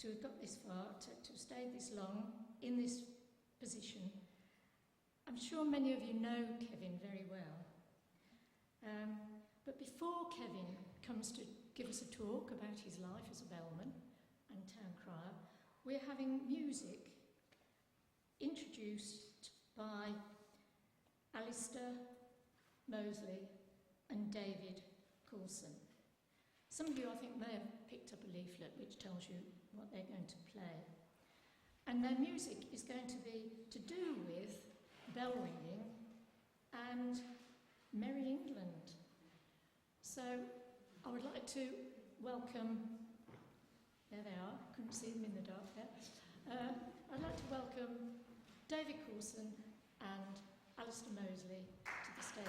to have got this far, to have stayed this long in this position. I'm sure many of you know Kevin very well. But before Kevin comes to give us a talk about his life as a bellman and town crier, we're having music introduced by Alastair, Moseley and David Coulson. Some of you, I think, may have picked up a leaflet which tells you what they're going to play. And their music is going to be to do with bell ringing and Merry England. So I would like to welcome, there they are, couldn't see them in the dark there. I'd like to welcome David Coulson and Alastair Moseley to the stage.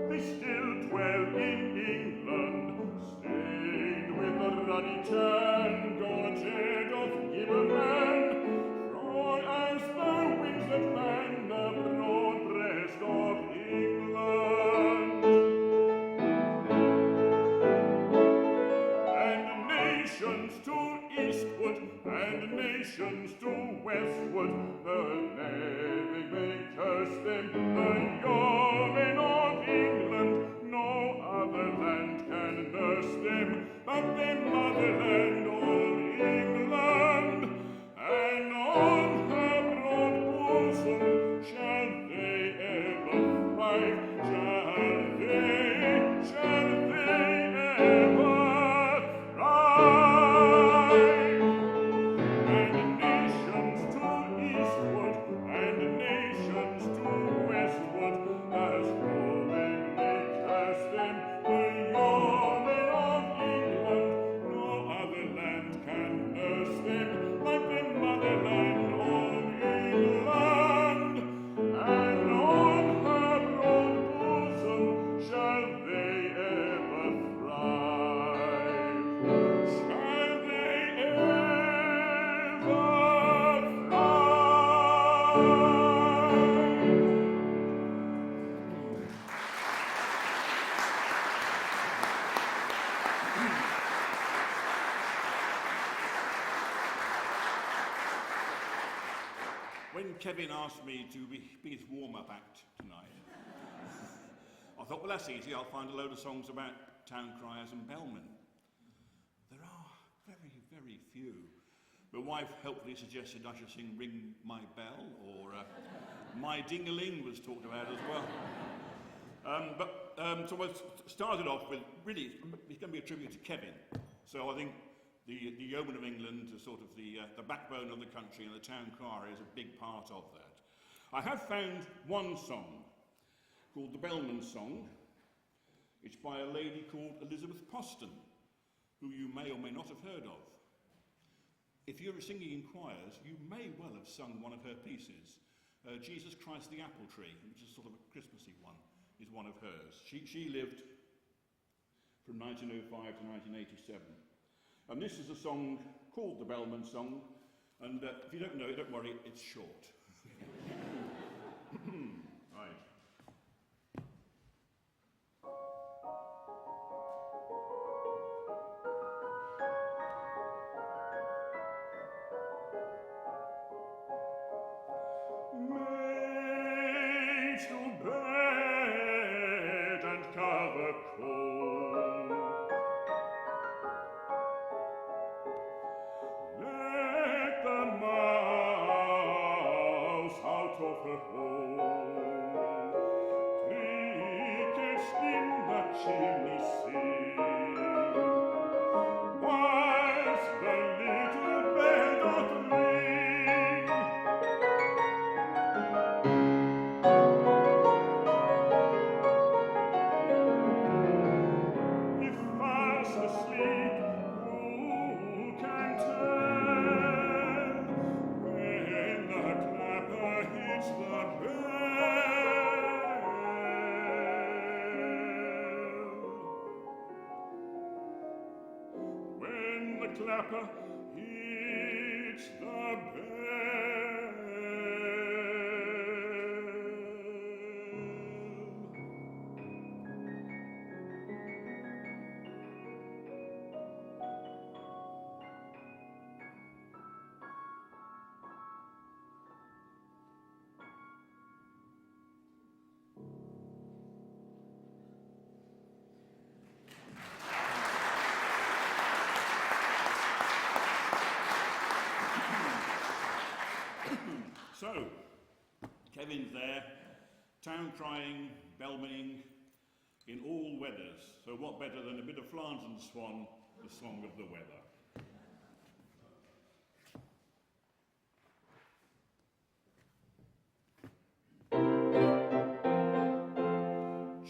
They still dwell in England, stained with the ruddy tan, gorget of Gibberman, broad as the wings that fan the broad breast of England. And nations to eastward, and nations to westward, the navy may curse them, the yeomen of England, no other land can nurse them, but their motherland, old England, and on her broad bosom shall they ever thrive, shall they ever thrive. And nations to eastward, and nations to westward, as Roman may curse them, the yeomen of England, no when Kevin asked me to be his warm-up act tonight, I thought, well, that's easy. I'll find a load of songs about town criers and bellmen. There are very, very few. My wife helpfully suggested I should sing Ring My Bell, or My Ding-a-Ling was talked about as well. So I started off with, really, it's going to be a tribute to Kevin. So I think the Yeoman of England is sort of the backbone of the country, and the town crier is a big part of that. I have found one song called the Bellman Song. It's by a lady called Elizabeth Poston, who you may or may not have heard of. If you're singing in choirs, you may well have sung one of her pieces. Jesus Christ the Apple Tree, which is sort of a Christmassy one, is one of hers. She lived from 1905 to 1987. And this is a song called the Bellman Song, and if you don't know it, don't worry, it's short. Right. Made to bed and cover cold, let the mouse out of her hole, crickets in the chimney sing, whilst the little bell doth ring. If fast asleep, who can tell when the clapper hits the bell? When the clapper hits the bell. So, Kevin's there, town crying, bellmaning, in all weathers. So what better than a bit of Flanders Swan, the song of the weather.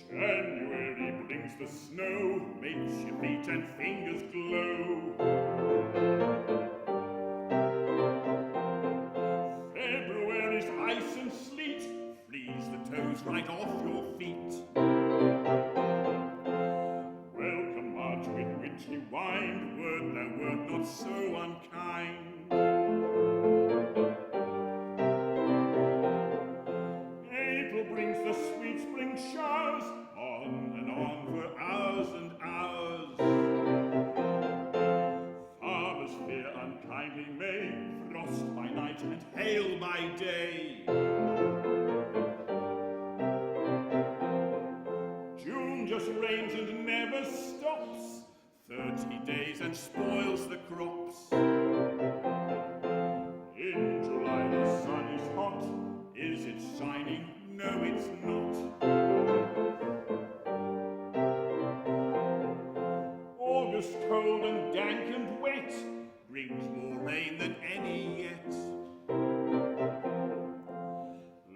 January brings the snow, makes your feet and fingers glow. February's ice and sleet Freeze the toes right off your feet. welcome March with witchy wine, word thou wert not so unkind. April brings the sweet spring showers, on and on for hours and hours. Farmers fear unkindly May, Frost by night and hail by day. June just rains and never stops, 30 days and spoils the crops. in July the sun is hot, Is it shining? No, it's not. August cold and dank and wet, Brings more rain than any yet.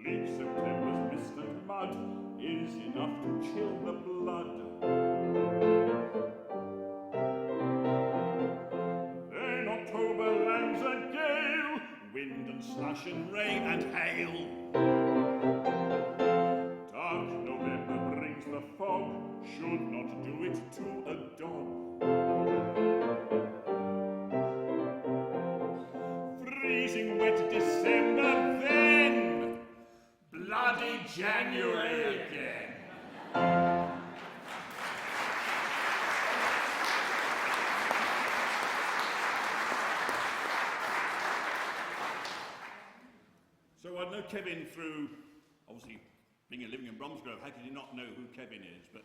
late September's mist and mud is enough to chill the blood. Then October lands a gale, Wind and slush and rain and hail. dark November brings the fog, should not do it to a dog. Freezing wet December, then Bloody January again. So I'd know Kevin through, obviously, living in Bromsgrove. How could you not know who Kevin is? But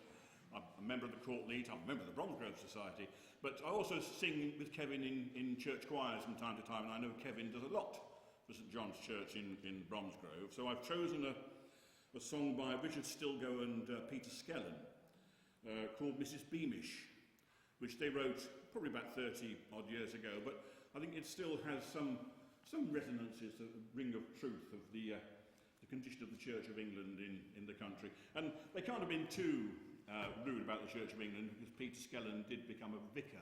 I'm a member of the Court Leet, I'm a member of the Bromsgrove Society, but I also sing with Kevin in church choirs from time to time, and I know Kevin does a lot for St John's Church in Bromsgrove. So I've chosen a song by Richard Stilgo and Peter Skellen called Mrs Beamish, which they wrote probably about 30 odd years ago, but I think it still has some resonances, the ring of truth of the condition of the Church of England in the country. And they can't have been too rude about the Church of England, because Peter Skellen did become a vicar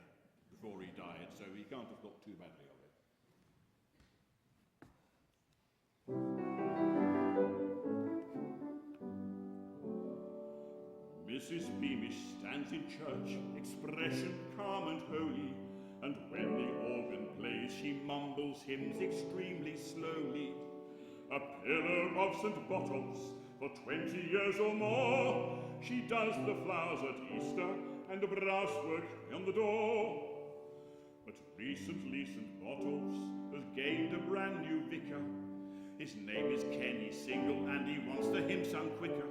before he died, so he can't have thought too badly of it. Mrs Beamish stands in church, expression calm and holy, and when the organ plays she mumbles hymns extremely slowly. A pillar of St Botolph's for 20 years or more, she does the flowers at Easter and the brass work on the door. But recently St Botolph's has gained a brand new vicar. His name is Kenny Single and he wants the hymn sung quicker,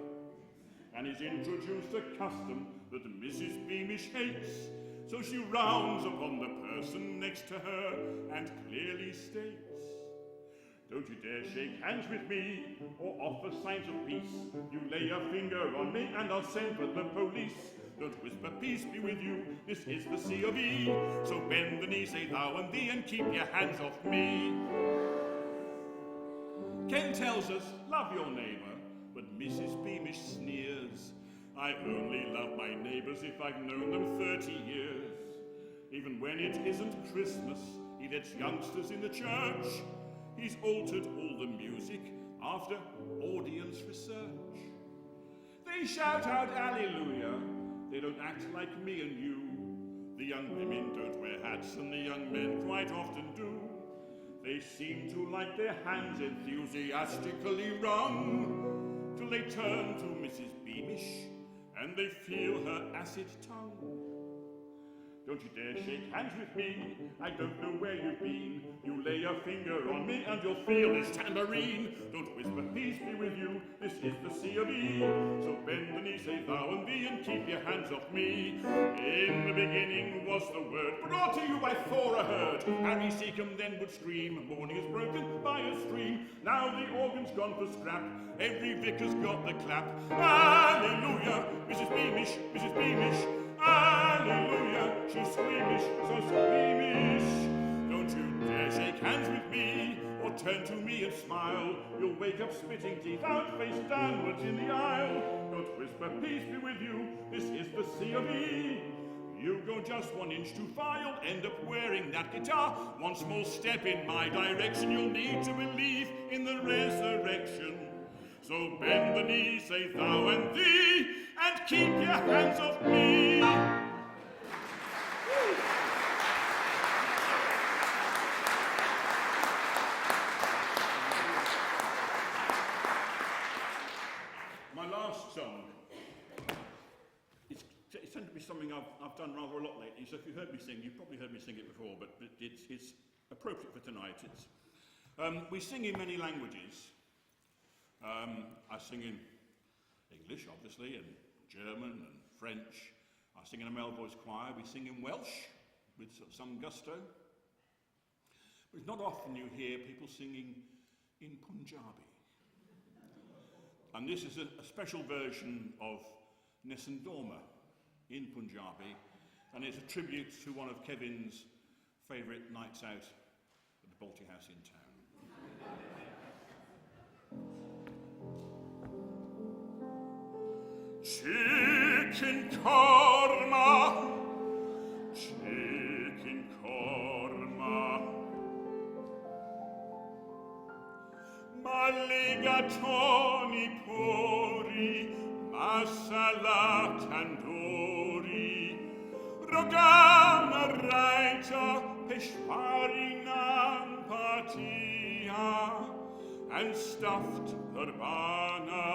and he's introduced a custom that Mrs Beamish hates, so she rounds upon the person next to her and clearly states, "Don't you dare shake hands with me or offer signs of peace. You lay a finger on me and I'll send for the police. Don't whisper peace be with you, this is the C of E. So bend the knee, say thou and thee, and keep your hands off me." Ken tells us, love your neighbour, but Mrs Beamish sneers. I only love my neighbours if I've known them 30 years. Even when it isn't Christmas, he lets youngsters in the church. He's altered all the music after audience research. They shout out Alleluia, they don't act like me and you. The young women don't wear hats and the young men quite often do. They seem to like their hands enthusiastically wrung, till they turn to Mrs Beamish and they feel her acid tongue. Don't you dare shake hands with me, I don't know where you've been. You lay a finger on me and you'll feel this tambourine. Don't whisper peace be with you, this is the C of E. So bend the knee, say thou and thee, and keep your hands off me. In the beginning was the word, brought to you by Thor a herd. Harry Seacombe then would scream, morning is broken by a stream. Now the organ's gone for scrap, every vicar's got the clap. Alleluia, Mrs Beamish, Mrs Beamish. Alleluia, she's squeamish, so squeamish. Don't you dare shake hands with me, or turn to me and smile. You'll wake up spitting teeth out, face downwards in the aisle. Don't whisper peace be with you, this is the C of E. You go just 1 inch too far, you'll end up wearing that guitar. One small step in my direction, you'll need to believe in the resurrection. So bend the knee, say thou and thee, and keep your hands off me. My last song, it's tended to be something I've done rather a lot lately, so if you heard me sing, you've probably heard me sing it before, but it's appropriate for tonight. We sing in many languages. I sing in English, obviously, and German and French. I sing in a male voice choir. We sing in Welsh with some gusto. But it's not often you hear people singing in Punjabi. And this is a special version of Nessun Dorma in Punjabi, and it's a tribute to one of Kevin's favourite nights out at the Balti House in town. Chicken korma, chicken korma, mulligatawny puri, masala tandoori, rogana raita, peshwari naan patia, and stuffed urbana.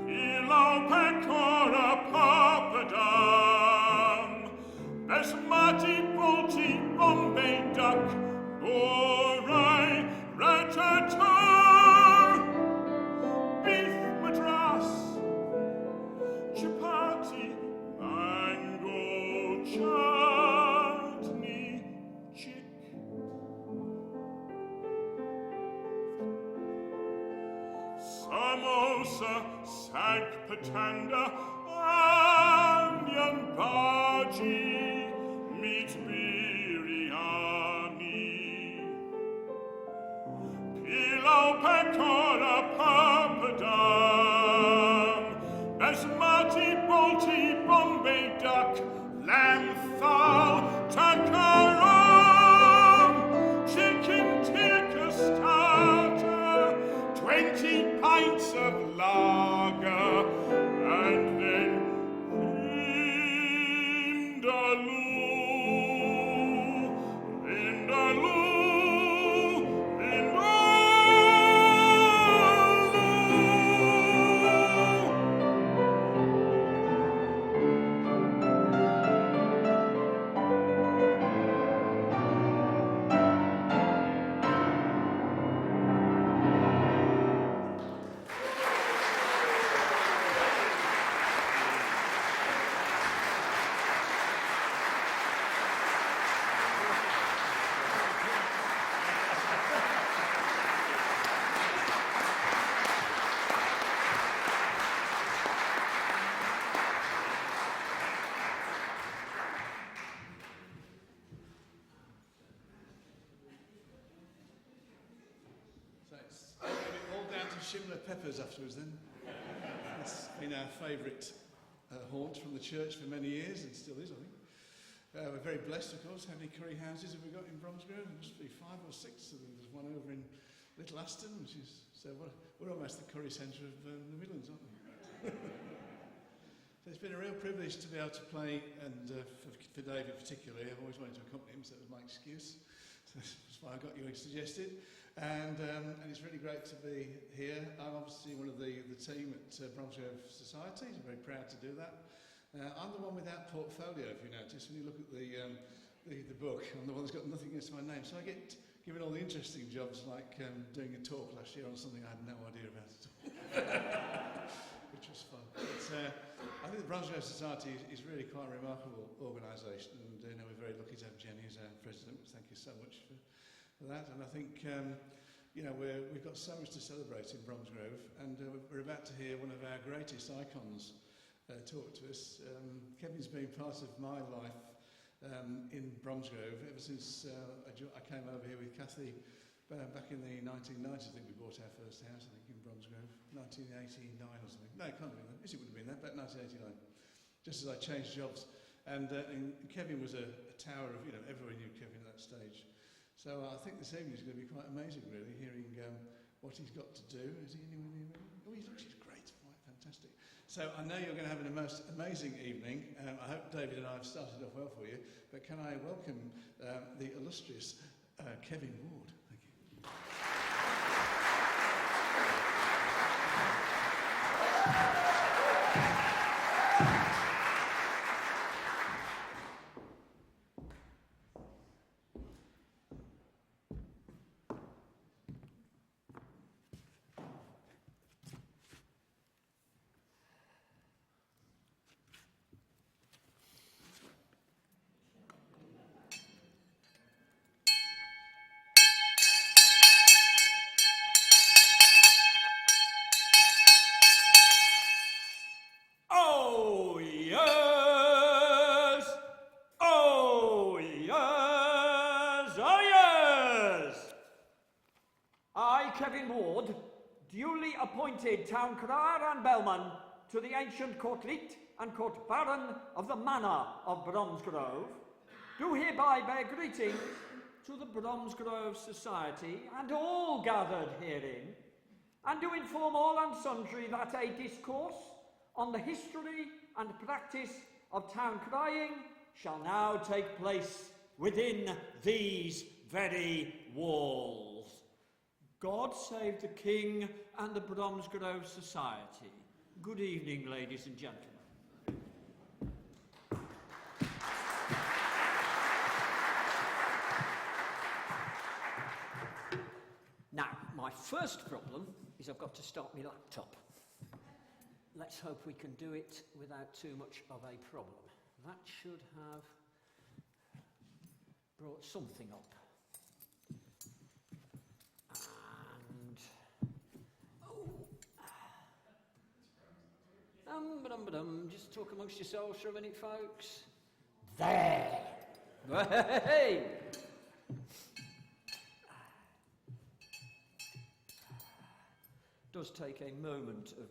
Pilau pecora papadam, basmati polti Bombay duck, borai, patanda, onion bhaji, meat biryani, pilau pakora papadam, basmati bolti Bombay duck, lamb fowl takaram, chicken tikka starter, 20 pints of lager, and then Vindaloo, Vindaloo, Vindaloo. Shimla peppers afterwards then. It's been our favourite haunt from the church for many years and still is, I think. We're very blessed, of course. How many curry houses have we got in Bromsgrove? There must be 5 or 6. There's one over in Little Aston, which is, so we're almost the curry centre of the Midlands, aren't we? So it's been a real privilege to be able to play, and for David particularly, I've always wanted to accompany him, so that was my excuse. So that's why I got you suggested. And it's really great to be here. I'm obviously one of the team at Bromsgrove Society. I'm very proud to do that. I'm the one without portfolio, if you notice. When you look at the book, I'm the one that's got nothing against my name. So I get given all the interesting jobs, like doing a talk last year on something I had no idea about at all, which was fun. But, I think the Bromsgrove Society is really quite a remarkable organisation, and we're very lucky to have Jenny as our president. Thank you so much for that. And I think we've got so much to celebrate in Bromsgrove, and we're about to hear one of our greatest icons talk to us. Kevin's been part of my life in Bromsgrove ever since I came over here with Kathy back in the 1990s. I think we bought our first house, I think, in Bromsgrove, 1989 or something. No, it can't have been that. Yes, it would have been that, about 1989, just as I changed jobs. And Kevin was a tower of, everyone knew Kevin at that stage. So I think this evening is going to be quite amazing, really, hearing what he's got to do. Is he anywhere near me? Oh, he's great, quite fantastic. So I know you're going to have an most amazing evening. I hope David and I have started off well for you. But can I welcome the illustrious Kevin Ward? Thank you. Kevin Ward, duly appointed Town Crier and Bellman to the ancient Court Leet and Court Baron of the Manor of Bromsgrove, do hereby bear greeting to the Bromsgrove Society and all gathered herein, and do inform all and sundry that a discourse on the history and practice of town crying shall now take place within these very walls. God save the King and the Bromsgrove Society. Good evening, ladies and gentlemen. Now, my first problem is I've got to start my laptop. Let's hope we can do it without too much of a problem. That should have brought something up. And, Just talk amongst yourselves for a minute, folks. There! Hey! Does take a moment of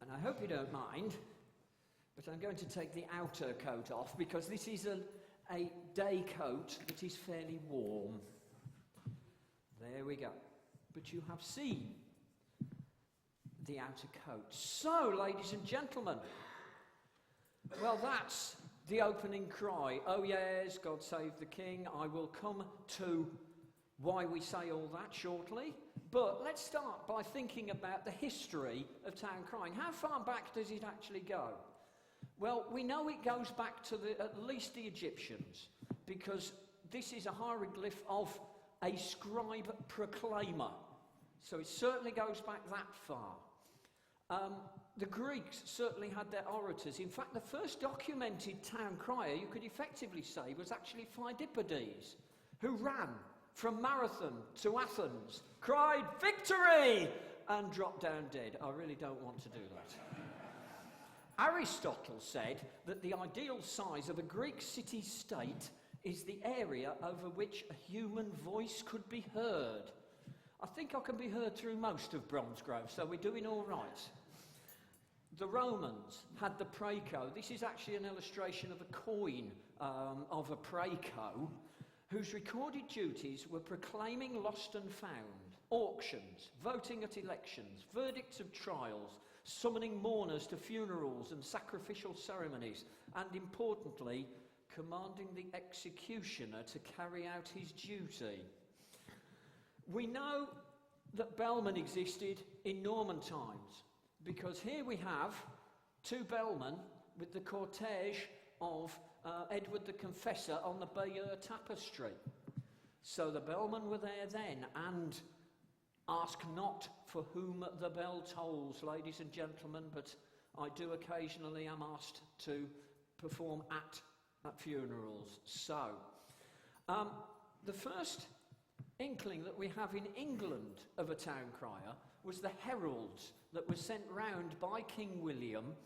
and I hope you don't mind, but I'm going to take the outer coat off because this is a day coat that is fairly warm. There we go. But you have seen the outer coat. So, ladies and gentlemen, well, that's the opening cry. Oh yes, God save the King. I will come to why we say all that shortly. But let's start by thinking about the history of town crying. How far back does it actually go? Well, we know it goes back to at least the Egyptians, because this is a hieroglyph of a scribe proclaimer. So it certainly goes back that far. The Greeks certainly had their orators. In fact, the first documented town crier, you could effectively say, was actually Philippides, who ran from Marathon to Athens, cried victory, and dropped down dead. I really don't want to do that. Aristotle said that the ideal size of a Greek city-state is the area over which a human voice could be heard. I think I can be heard through most of Bromsgrove, so we're doing all right. The Romans had the praeco. This is actually an illustration of a coin of a praeco, whose recorded duties were proclaiming lost and found, auctions, voting at elections, verdicts of trials, summoning mourners to funerals and sacrificial ceremonies, and importantly, commanding the executioner to carry out his duty. We know that Bellman existed in Norman times, because here we have two Bellmen with the cortege of Edward the Confessor on the Bayeux tapestry. So the Bellmen were there then, and ask not for whom the bell tolls, ladies and gentlemen, but I do occasionally am asked to perform at funerals. So, the first inkling that we have in England of a town crier was the heralds that were sent round by King William,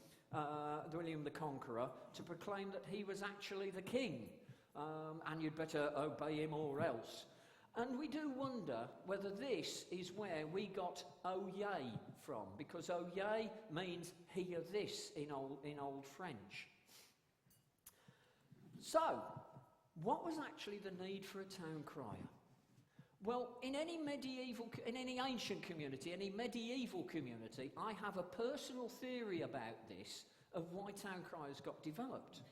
William the Conqueror, to proclaim that he was actually the king, and you'd better obey him or else. And we do wonder whether this is where we got Oyez from, because Oyez means hear this in old French. So, what was actually the need for a town crier? Well, in any ancient community, any medieval community, I have a personal theory about this, of why town criers got developed.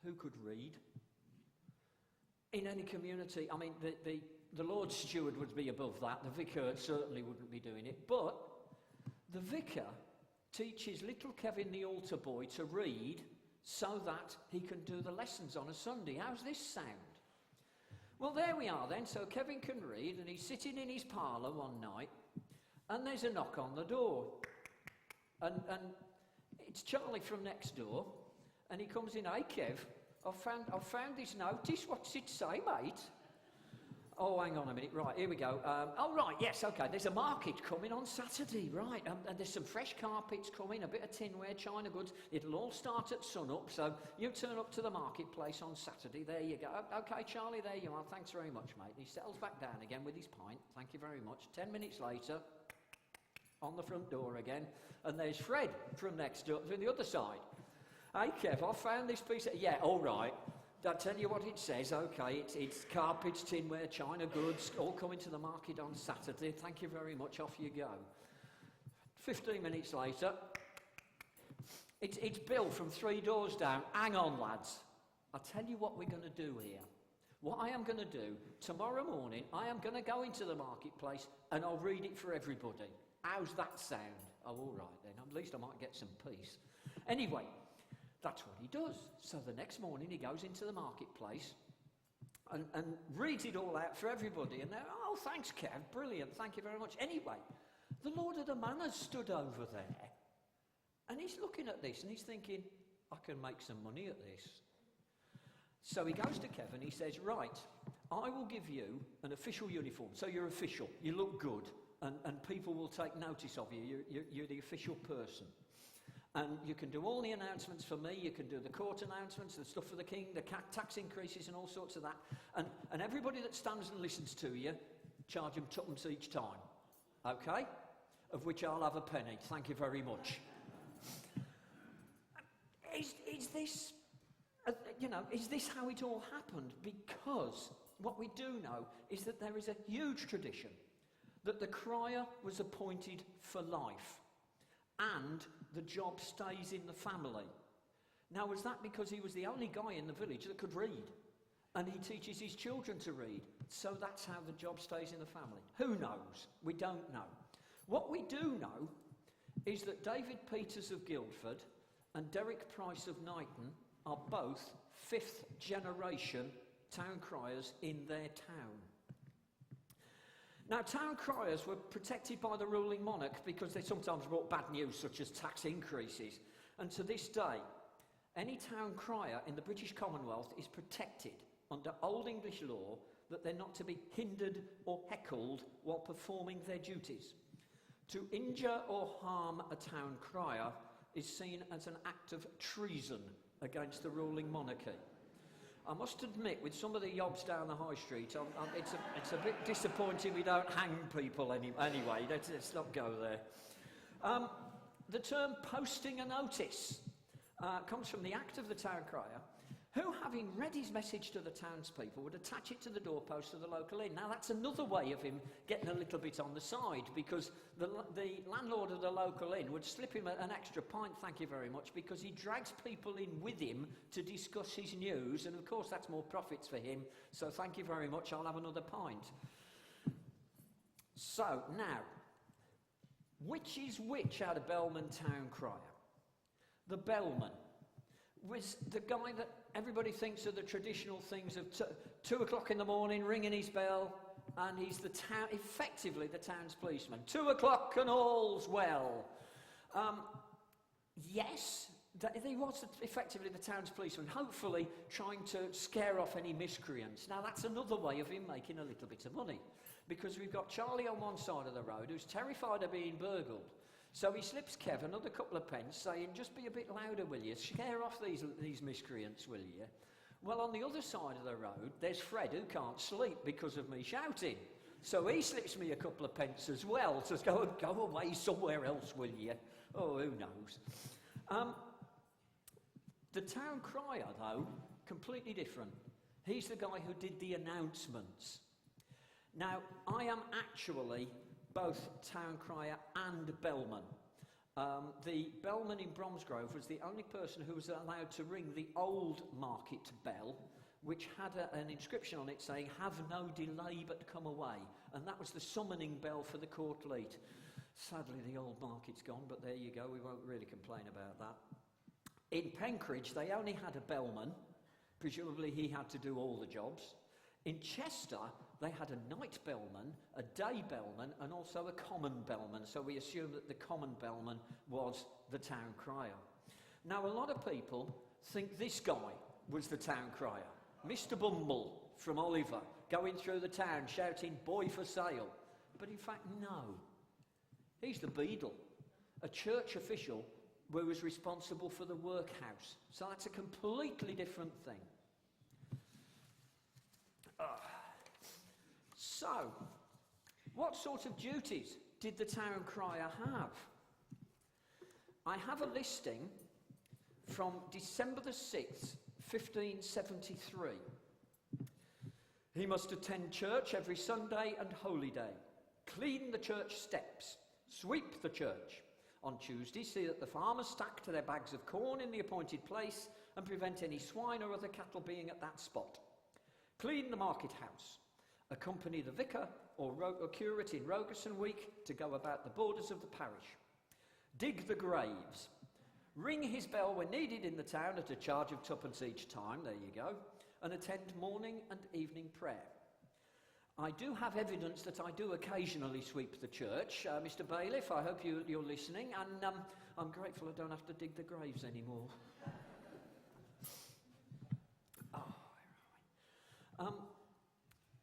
Who could read? In any community, I mean, the Lord Steward would be above that, the vicar certainly wouldn't be doing it, but the vicar teaches little Kevin the altar boy to read so that he can do the lessons on a Sunday. How's this sound? Well, there we are then. So Kevin can read, and he's sitting in his parlour one night, and there's a knock on the door. And it's Charlie from next door, and he comes in, "Hey, Kev, I've found this notice. What's it say, mate?" Oh, hang on a minute. Right, here we go. Oh, right, yes, OK. There's a market coming on Saturday, right. And there's some fresh carpets coming, a bit of tinware, china goods. It'll all start at sun-up, so you turn up to the marketplace on Saturday. There you go. OK, Charlie, there you are. Thanks very much, mate. He settles back down again with his pint. Thank you very much. 10 minutes later, on the front door again, and there's Fred from next door, from the other side. "Hey, Kev, I found this piece of..." "Yeah, all right. I'll tell you what it says. OK, it's carpets, tinware, china goods, all coming to the market on Saturday. Thank you very much. Off you go." 15 minutes later, it's Bill from 3 doors down. "Hang on, lads. I'll tell you what we're going to do here. What I am going to do, tomorrow morning, I am going to go into the marketplace and I'll read it for everybody. How's that sound?" "Oh, all right then. At least I might get some peace." Anyway, that's what he does. So the next morning he goes into the marketplace and reads it all out for everybody. And they're, "Oh, thanks, Kev. Brilliant. Thank you very much." Anyway, the Lord of the Manor stood over there. And he's looking at this and he's thinking, "I can make some money at this." So he goes to Kevin, he says, right, I will give you an official uniform. So you're official, you look good, and people will take notice of you. You're the official person. And you can do all the announcements for me, you can do the court announcements, the stuff for the king, the tax increases and all sorts of that. And everybody that stands and listens to you, charge them twopence each time. Okay? Of which I'll have a penny. Thank you very much. Is this, is this how it all happened? Because what we do know is that there is a huge tradition that the crier was appointed for life and the job stays in the family. Now, was that because he was the only guy in the village that could read? And he teaches his children to read, so that's how the job stays in the family. Who knows? We don't know. What we do know is that David Peters of Guildford and Derek Price of Knighton are both 5th generation town criers in their town. Now, town criers were protected by the ruling monarch because they sometimes brought bad news such as tax increases. And to this day, any town crier in the British Commonwealth is protected under Old English law that they're not to be hindered or heckled while performing their duties. To injure or harm a town crier is seen as an act of treason against the ruling monarchy. I must admit, with some of the yobs down the high street, it's a bit disappointing we don't hang people anyway. Let's not go there. The term posting a notice comes from the act of the town crier, who, having read his message to the townspeople, would attach it to the doorpost of the local inn. Now, that's another way of him getting a little bit on the side, because the landlord of the local inn would slip him an extra pint, thank you very much, because he drags people in with him to discuss his news, and of course that's more profits for him, so thank you very much, I'll have another pint. So, now, which is which out of Bellman town crier? The Bellman was the guy that everybody thinks of the traditional things of 2 o'clock in the morning, ringing his bell, and he's effectively the town's policeman. 2 o'clock and all's well. Yes, he was effectively the town's policeman, hopefully trying to scare off any miscreants. Now, that's another way of him making a little bit of money, because we've got Charlie on one side of the road who's terrified of being burgled. So he slips Kev another couple of pence, saying, just be a bit louder, will you? Scare off these miscreants, will you? Well, on the other side of the road, there's Fred, who can't sleep because of me shouting. So he slips me a couple of pence as well, says, go away somewhere else, will you? Oh, who knows? The town crier, though, completely different. He's the guy who did the announcements. Now, I am actually both town crier and bellman. The bellman in Bromsgrove was the only person who was allowed to ring the old market bell, which had an inscription on it saying, have no delay but come away. And that was the summoning bell for the court leet. Sadly, the old market's gone, but there you go, we won't really complain about that. In Penkridge, they only had a bellman. Presumably he had to do all the jobs. In Chester, they had a night bellman, a day bellman, and also a common bellman. So we assume that the common bellman was the town crier. Now, a lot of people think this guy was the town crier. Mr. Bumble from Oliver, going through the town shouting, boy for sale. But in fact, no. He's the beadle, a church official who was responsible for the workhouse. So that's a completely different thing. So, what sort of duties did the town crier have? I have a listing from December the 6th, 1573. He must attend church every Sunday and holy day, clean the church steps, sweep the church. On Tuesday, see that the farmers stack their bags of corn in the appointed place and prevent any swine or other cattle being at that spot. Clean the market house. Accompany the vicar or curate in Rogerson week to go about the borders of the parish. Dig the graves. Ring his bell when needed in the town at a charge of twopence each time, there you go, and attend morning and evening prayer. I do have evidence that I do occasionally sweep the church. Mr. Bailiff, I hope you're listening, and I'm grateful I don't have to dig the graves anymore. Oh,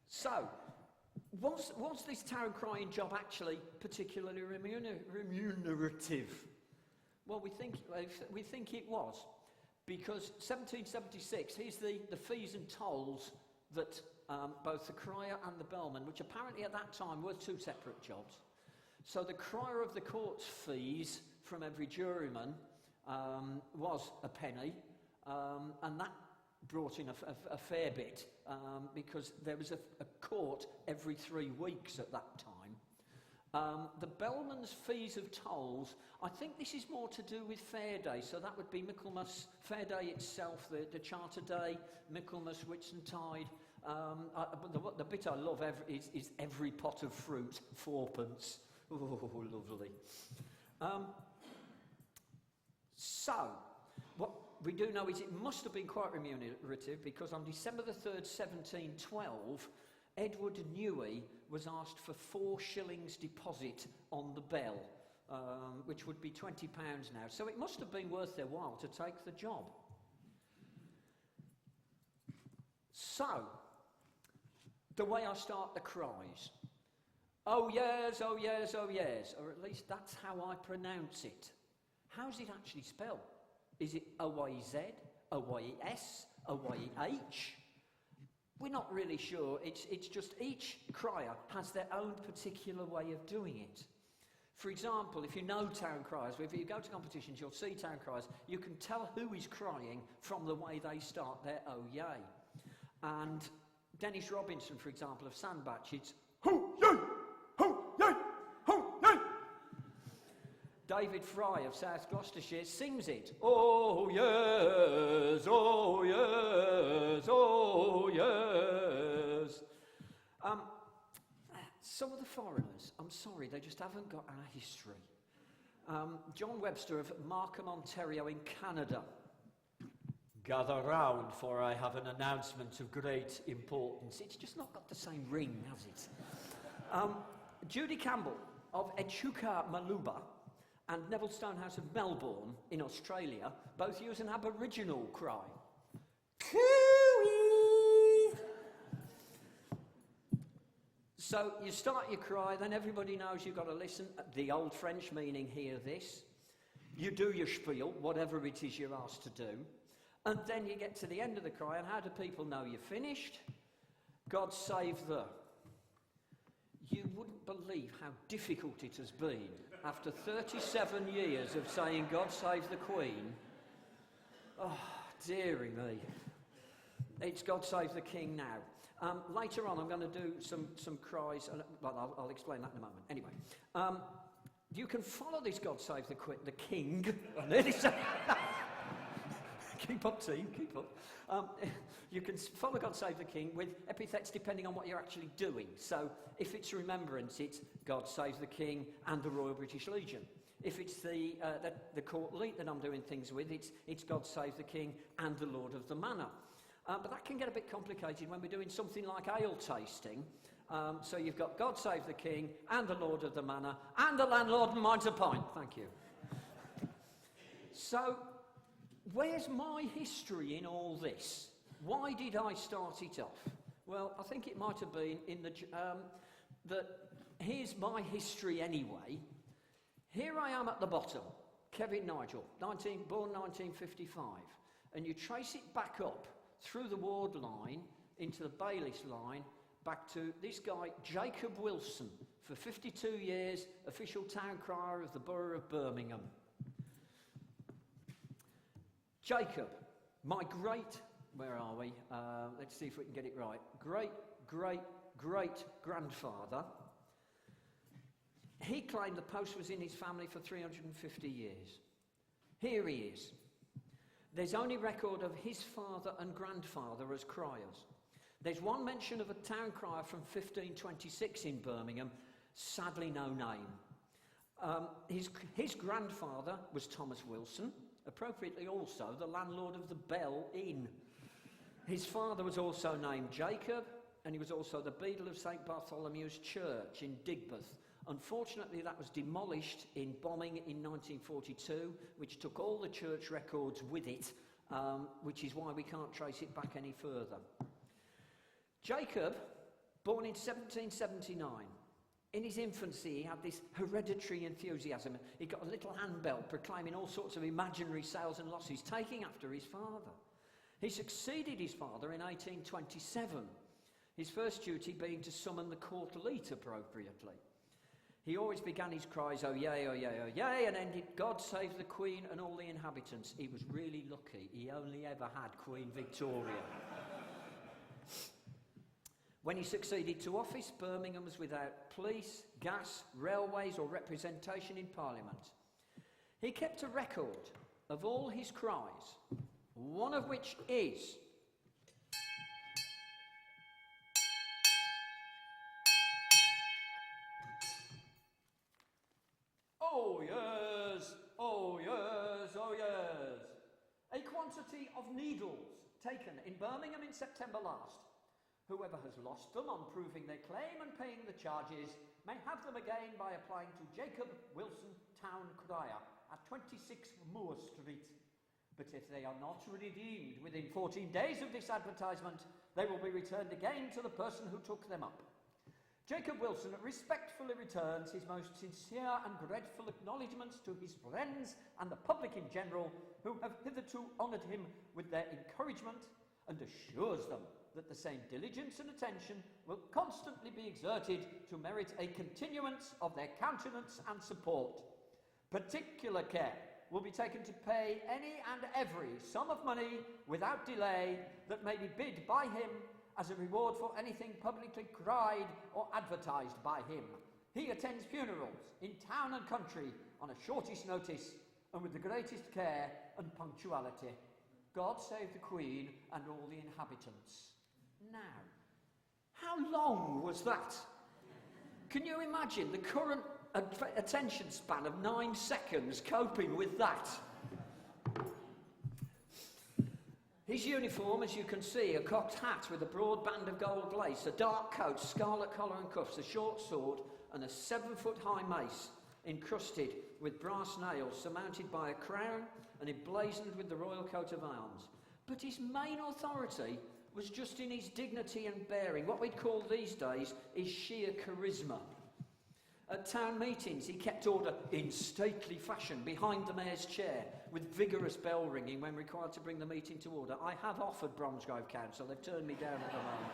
So, was this town crying job actually particularly remunerative? Well, we think it was, because 1776, here's the fees and tolls that both the Crier and the Bellman, which apparently at that time were two separate jobs. So the Crier of the court's fees from every juryman was a penny, and that brought in a fair bit, because there was a court every 3 weeks at that time. The Bellman's fees of tolls, I think this is more to do with Fair Day, so that would be Michaelmas, Fair Day itself, the Charter Day, Michaelmas, Whitsuntide. The bit I love is every pot of fruit, 4p. Oh, lovely. So, what we do know is it must have been quite remunerative, because on December the 3rd, 1712, Edward Newey was asked for 4 shillings deposit on the bell, which would be £20 now. So it must have been worth their while to take the job. So, the way I start the cries. Oh yes, oh yes, oh yes, or at least that's how I pronounce it. How's it actually spelled? Is it O-Y-Z, O-Y-S, O-Y-H? We're not really sure. It's just each crier has their own particular way of doing it. For example, if you know town criers, if you go to competitions, you'll see town criers, you can tell who is crying from the way they start their oh-yay. And Dennis Robinson, for example, of Sandbach, it's ho-yay, ho-yay, ho-yay. David Fry of South Gloucestershire sings it. Oh yes, oh yes, oh yes. Some of the foreigners, I'm sorry, they just haven't got our history. John Webster of Markham, Ontario in Canada. Gather round, for I have an announcement of great importance. It's just not got the same ring, has it? Judy Campbell of Echuca Maluba and Neville Stonehouse of Melbourne in Australia both use an Aboriginal cry. Cooey! So you start your cry, then everybody knows you've got to listen. The old French meaning, hear this. You do your spiel, whatever it is you're asked to do. And then you get to the end of the cry, and how do people know you're finished? God save the... You wouldn't believe how difficult it has been, after 37 years of saying, God save the Queen. Oh, dearie me. It's God save the King now. Later on, I'm going to do some cries. Well, I'll explain that in a moment. Anyway, you can follow this God save the King. I nearly said... Keep up, team, keep up. You can follow God Save the King with epithets depending on what you're actually doing. So if it's remembrance, it's God Save the King and the Royal British Legion. If it's the court leet that I'm doing things with, it's God Save the King and the Lord of the Manor. But that can get a bit complicated when we're doing something like ale tasting. So you've got God Save the King and the Lord of the Manor and the landlord and mine's a pint. Thank you. So... where's my history in all this? Why did I start it off? Well, I think it might have been in that here's my history anyway. Here I am at the bottom, Kevin Nigel, born 1955, and you trace it back up through the ward line into the Bayliss line, back to this guy, Jacob Wilson, for 52 years, official town crier of the borough of Birmingham. Jacob, my where are we? Let's see if we can get it right. Great-great-great-grandfather. He claimed the post was in his family for 350 years. Here he is. There's only record of his father and grandfather as criers. There's one mention of a town crier from 1526 in Birmingham, sadly no name. His grandfather was Thomas Wilson, appropriately also the landlord of the Bell Inn. His father was also named Jacob, and he was also the beadle of St Bartholomew's Church in Digbeth. Unfortunately, that was demolished in bombing in 1942, which took all the church records with it, which is why we can't trace it back any further. Jacob, born in 1779, in his infancy he had this hereditary enthusiasm. He got a little handbell proclaiming all sorts of imaginary sales and losses, taking after his father. He succeeded his father in 1827, his first duty being to summon the court elite appropriately. He always began his cries, "Oh yay, oh yay, oh yay," and ended, "God save the Queen and all the inhabitants." He was really lucky. He only ever had Queen Victoria. When he succeeded to office, Birmingham was without police, gas, railways or representation in Parliament. He kept a record of all his cries, one of which is... "Oh yes, oh yes, oh yes." A quantity of needles taken in Birmingham in September last. Whoever has lost them on proving their claim and paying the charges may have them again by applying to Jacob Wilson, Town Crier, at 26 Moore Street. But if they are not redeemed within 14 days of this advertisement, they will be returned again to the person who took them up. Jacob Wilson respectfully returns his most sincere and grateful acknowledgements to his friends and the public in general, who have hitherto honoured him with their encouragement, and assures them that the same diligence and attention will constantly be exerted to merit a continuance of their countenance and support. Particular care will be taken to pay any and every sum of money without delay that may be bid by him as a reward for anything publicly cried or advertised by him. He attends funerals in town and country on a shortest notice and with the greatest care and punctuality. God save the Queen and all the inhabitants. Now, how long was that? Can you imagine the current attention span of 9 seconds coping with that? His uniform, as you can see, a cocked hat with a broad band of gold lace, a dark coat, scarlet collar and cuffs, a short sword, and a 7-foot-high mace encrusted with brass nails, surmounted by a crown and emblazoned with the royal coat of arms. But his main authority was just in his dignity and bearing, what we'd call these days his sheer charisma. At town meetings, he kept order in stately fashion behind the mayor's chair, with vigorous bell ringing when required to bring the meeting to order. I have offered Bromsgrove Council, they've turned me down at the moment.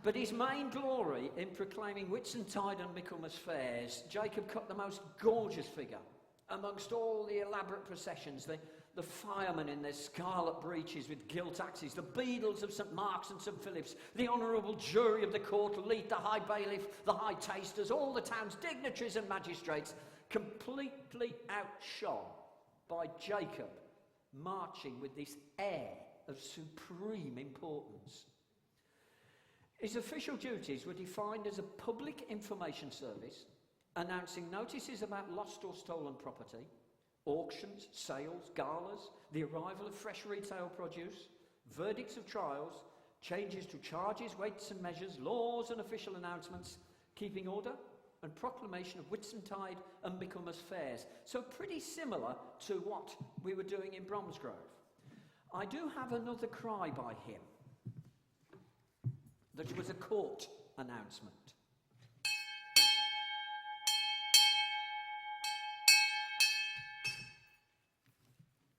But his main glory in proclaiming Whitsuntide and Michaelmas fairs, Jacob cut the most gorgeous figure amongst all the elaborate processions. The firemen in their scarlet breeches with gilt axes, the beadles of St Mark's and St Philip's, the honourable jury of the court elite, the high bailiff, the high tasters, all the town's dignitaries and magistrates, completely outshone by Jacob, marching with this air of supreme importance. His official duties were defined as a public information service, announcing notices about lost or stolen property, auctions, sales, galas, the arrival of fresh retail produce, verdicts of trials, changes to charges, weights and measures, laws and official announcements, keeping order and proclamation of Whitsuntide and Michaelmas fairs. So pretty similar to what we were doing in Bromsgrove. I do have another cry by him that was a court announcement.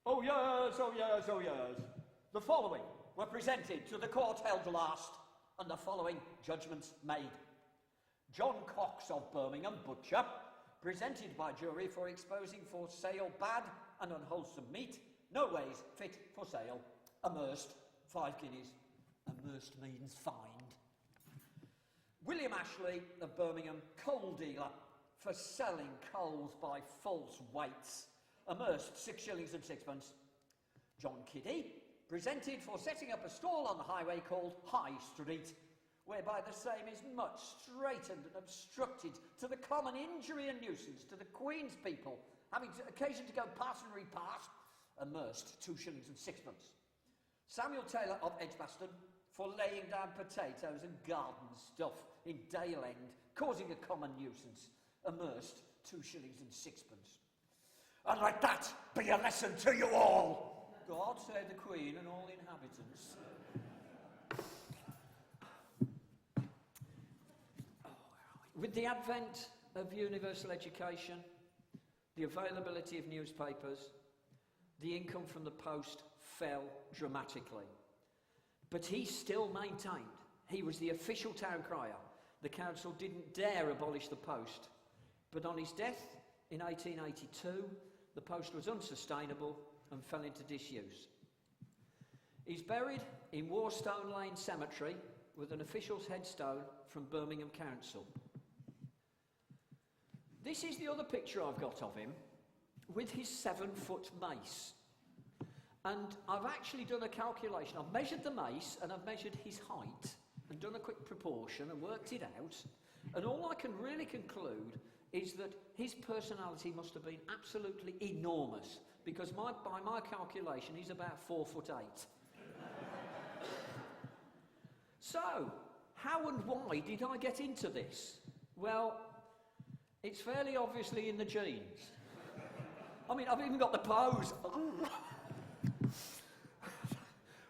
Oh yes, oh yes, oh yes. The following were presented to the court held last, and the following judgments made. John Cox of Birmingham, butcher, presented by jury for exposing for sale bad and unwholesome meat, no ways fit for sale, amerced, 5 guineas. Amerced means fined. William Ashley of Birmingham, coal dealer, for selling coals by false weights, amerced 6 shillings and 6pence. John Kiddy, presented for setting up a stall on the highway called High Street, whereby the same is much straitened and obstructed to the common injury and nuisance to the Queen's people, having occasion to go pass and repass, amerced 2 shillings and 6pence. Samuel Taylor of Edgbaston, for laying down potatoes and garden stuff in Dale End, causing a common nuisance, amerced 2 shillings and 6pence. And let that be a lesson to you all. God save the Queen and all the inhabitants. With the advent of universal education, the availability of newspapers, the income from the post fell dramatically. But he still maintained he was the official town crier. The council didn't dare abolish the post. But on his death in 1882, the post was unsustainable and fell into disuse. He's buried in Warstone Lane Cemetery with an official's headstone from Birmingham Council. This is the other picture I've got of him with his 7-foot mace. And I've actually done a calculation. I've measured the mace and I've measured his height and done a quick proportion and worked it out. And all I can really conclude is that his personality must have been absolutely enormous, because by my calculation, he's about 4'8". So, how and why did I get into this? Well, it's fairly obviously in the genes. I mean, I've even got the pose.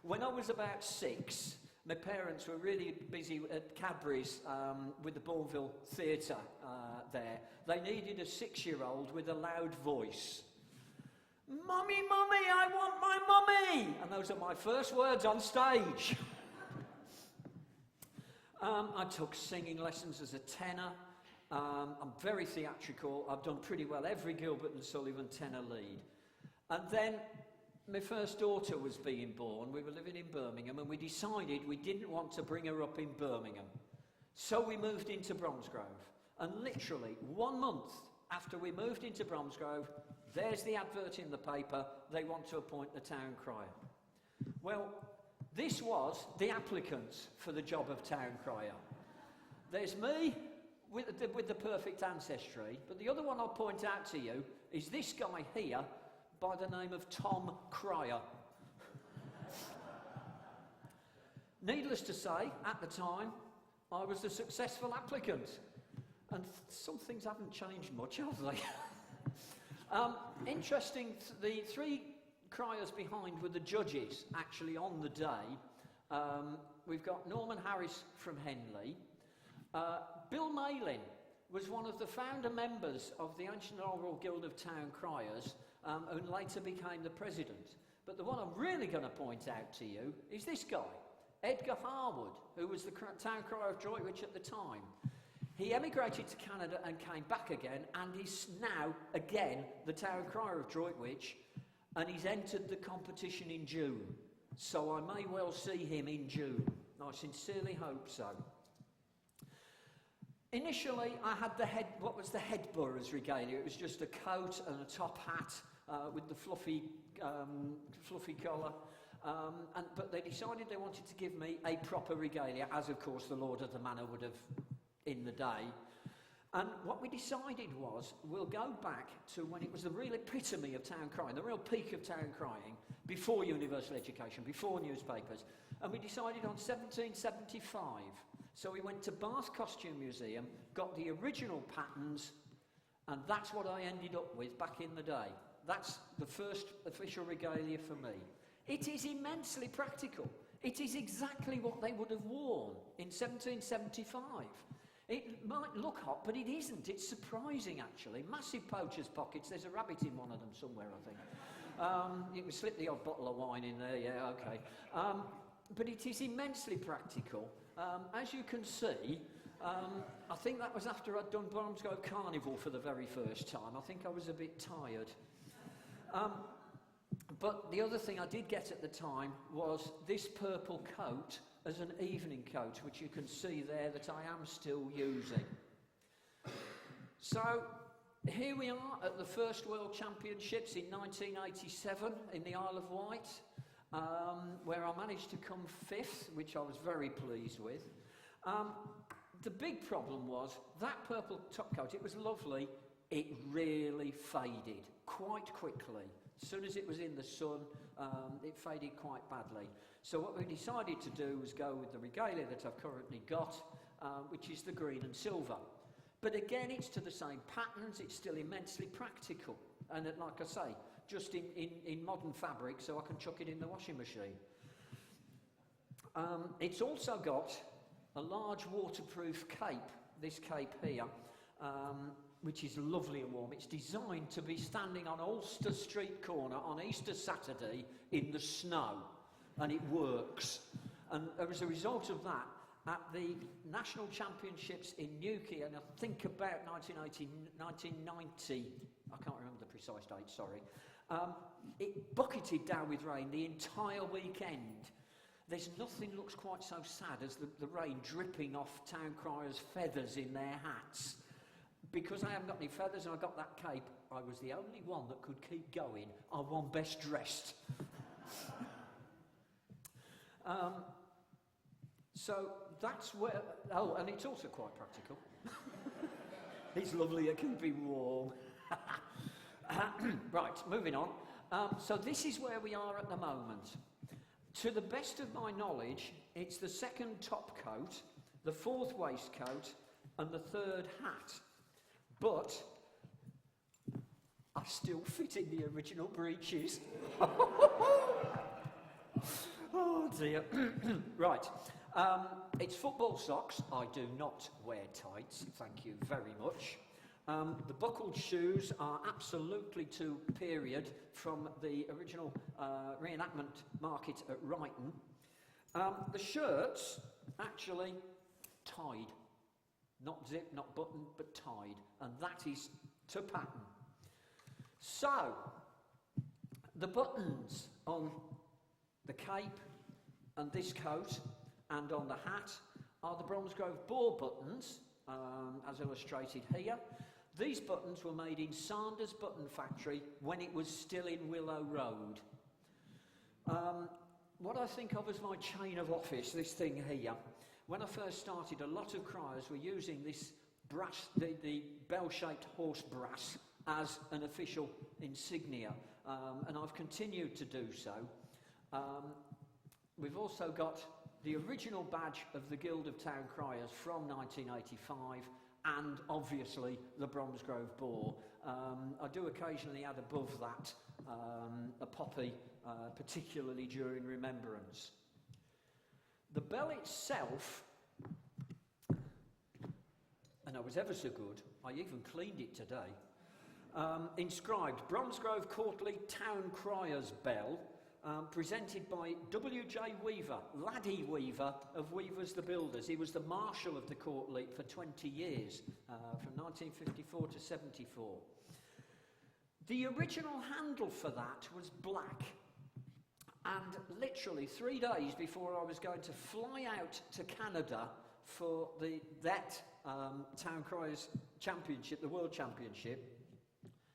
When I was about 6, my parents were really busy at Cadbury's with the Bourneville Theatre there. They needed a 6-year-old with a loud voice. "Mummy, mummy, I want my mummy!" And those are my first words on stage. I took singing lessons as a tenor. I'm very theatrical. I've done pretty well every Gilbert and Sullivan tenor lead. And then my first daughter was being born. We were living in Birmingham and we decided we didn't want to bring her up in Birmingham. So we moved into Bromsgrove. And literally 1 month after we moved into Bromsgrove, there's the advert in the paper, they want to appoint the town crier. Well, this was the applicants for the job of town crier. There's me with the perfect ancestry, but the other one I'll point out to you is this guy here by the name of Tom Crier. Needless to say, at the time, I was a successful applicant. And some things haven't changed much, have they? Interesting, the 3 criers behind were the judges, actually, on the day. We've got Norman Harris from Henley. Bill Malin was one of the founder members of the Ancient Royal Guild of Town Criers, and later became the president. But the one I'm really going to point out to you is this guy, Edgar Harwood, who was the town crier of Droitwich at the time. He emigrated to Canada and came back again, and is now, again, the town crier of Droitwich, and he's entered the competition in June. So I may well see him in June. I sincerely hope so. Initially, I had what was the head borough's regalia. It was just a coat and a top hat with the fluffy collar. But they decided they wanted to give me a proper regalia, as of course the Lord of the Manor would have in the day. And what we decided was, we'll go back to when it was the real epitome of town crying, the real peak of town crying, before universal education, before newspapers. And we decided on 1775. So we went to Bath Costume Museum, got the original patterns, and that's what I ended up with back in the day. That's the first official regalia for me. It is immensely practical. It is exactly what they would have worn in 1775. It might look hot, but it isn't. It's surprising, actually. Massive poacher's pockets. There's a rabbit in one of them somewhere, I think. You can slip the odd bottle of wine in there, yeah, okay. But it is immensely practical. As you can see, I think that was after I'd done Bromsgrove Carnival for the very first time. I think I was a bit tired. But the other thing I did get at the time was this purple coat as an evening coat, which you can see there that I am still using. So here we are at the first World Championships in 1987 in the Isle of Wight, where I managed to come 5th, which I was very pleased with. The big problem was that purple top coat, it was lovely, it really faded quite quickly. As soon as it was in the sun, it faded quite badly. So what we decided to do was go with the regalia that I've currently got, which is the green and silver. But again, it's to the same patterns, it's still immensely practical. And like I say, just in modern fabric, so I can chuck it in the washing machine. It's also got a large waterproof cape this cape here, which is lovely and warm. It's designed to be standing on Ulster Street corner on Easter Saturday in the snow, and it works. And as a result of that, at the National Championships in Newquay, and I think about 1990, I can't remember the precise date, sorry, it bucketed down with rain the entire weekend. There's nothing looks quite so sad as the rain dripping off town criers' feathers in their hats. Because I haven't got any feathers and I got that cape, I was the only one that could keep going. I won best dressed. So that's where... Oh, and it's also quite practical. It's lovely, it can be warm. Right, moving on. So this is where we are at the moment. To the best of my knowledge, it's the second top coat, the fourth waistcoat, and the third hat. But I still fit in the original breeches. Oh dear. Right. It's football socks. I do not wear tights, thank you very much. The buckled shoes are absolutely to period from the original reenactment market at Brighton. The shirts, actually, tied. Not zip, not button, but tied. And that is to pattern. So, the buttons on the cape and this coat and on the hat are the Bromsgrove bore buttons, as illustrated here. These buttons were made in Sanders Button Factory when it was still in Willow Road. What I think of as my chain of office, this thing here, when I first started, a lot of criers were using this brass, the bell-shaped horse brass, as an official insignia, and I've continued to do so. We've also got the original badge of the Guild of Town Criers from 1985, and obviously the Bromsgrove Boar. I do occasionally add above that a poppy, particularly during remembrance. The bell itself, and I was ever so good, I even cleaned it today, inscribed Bromsgrove Courtly Town Crier's Bell, presented by W.J. Weaver, Laddie Weaver of Weavers the Builders. He was the marshal of the Courtly for 20 years, from 1954 to 74. The original handle for that was black. And literally 3 days before I was going to fly out to Canada for that Town Criers Championship, the World Championship,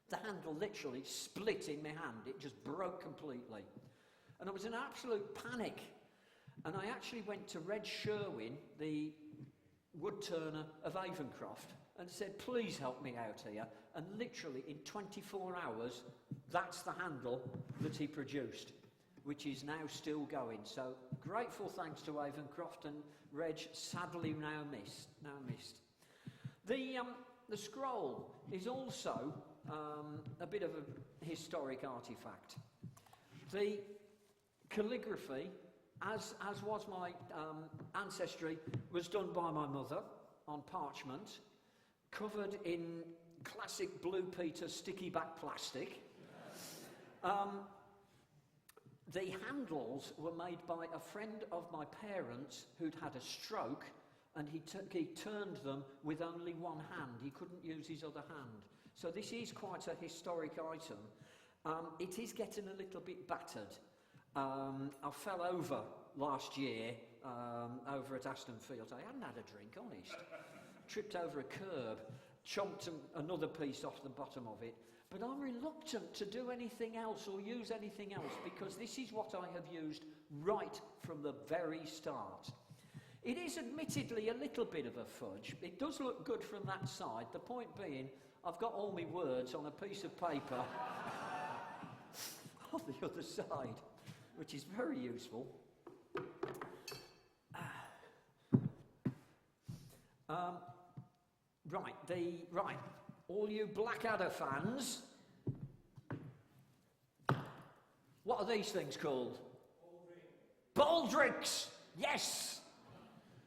the handle literally split in my hand. It just broke completely. And I was in absolute panic. And I actually went to Red Sherwin, the wood turner of Avencroft, and said, please help me out here. And literally in 24 hours, that's the handle that he produced, which is now still going. So grateful thanks to Avencroft, and Reg sadly now missed. The scroll is also a bit of a historic artefact. The calligraphy, as was my ancestry, was done by my mother on parchment, covered in classic Blue Peter sticky back plastic. The handles were made by a friend of my parents who'd had a stroke, and he turned them with only one hand. He couldn't use his other hand. So this is quite a historic item. It is getting a little bit battered. I fell over last year over at Aston Field. I hadn't had a drink, honest. Tripped over a curb, chomped another piece off the bottom of it. But I'm reluctant to do anything else or use anything else, because this is what I have used right from the very start. It is admittedly a little bit of a fudge. It does look good from that side. The point being, I've got all my words on a piece of paper on the other side, which is very useful. Right, all you Blackadder fans, what are these things called? Baldricks! Yes!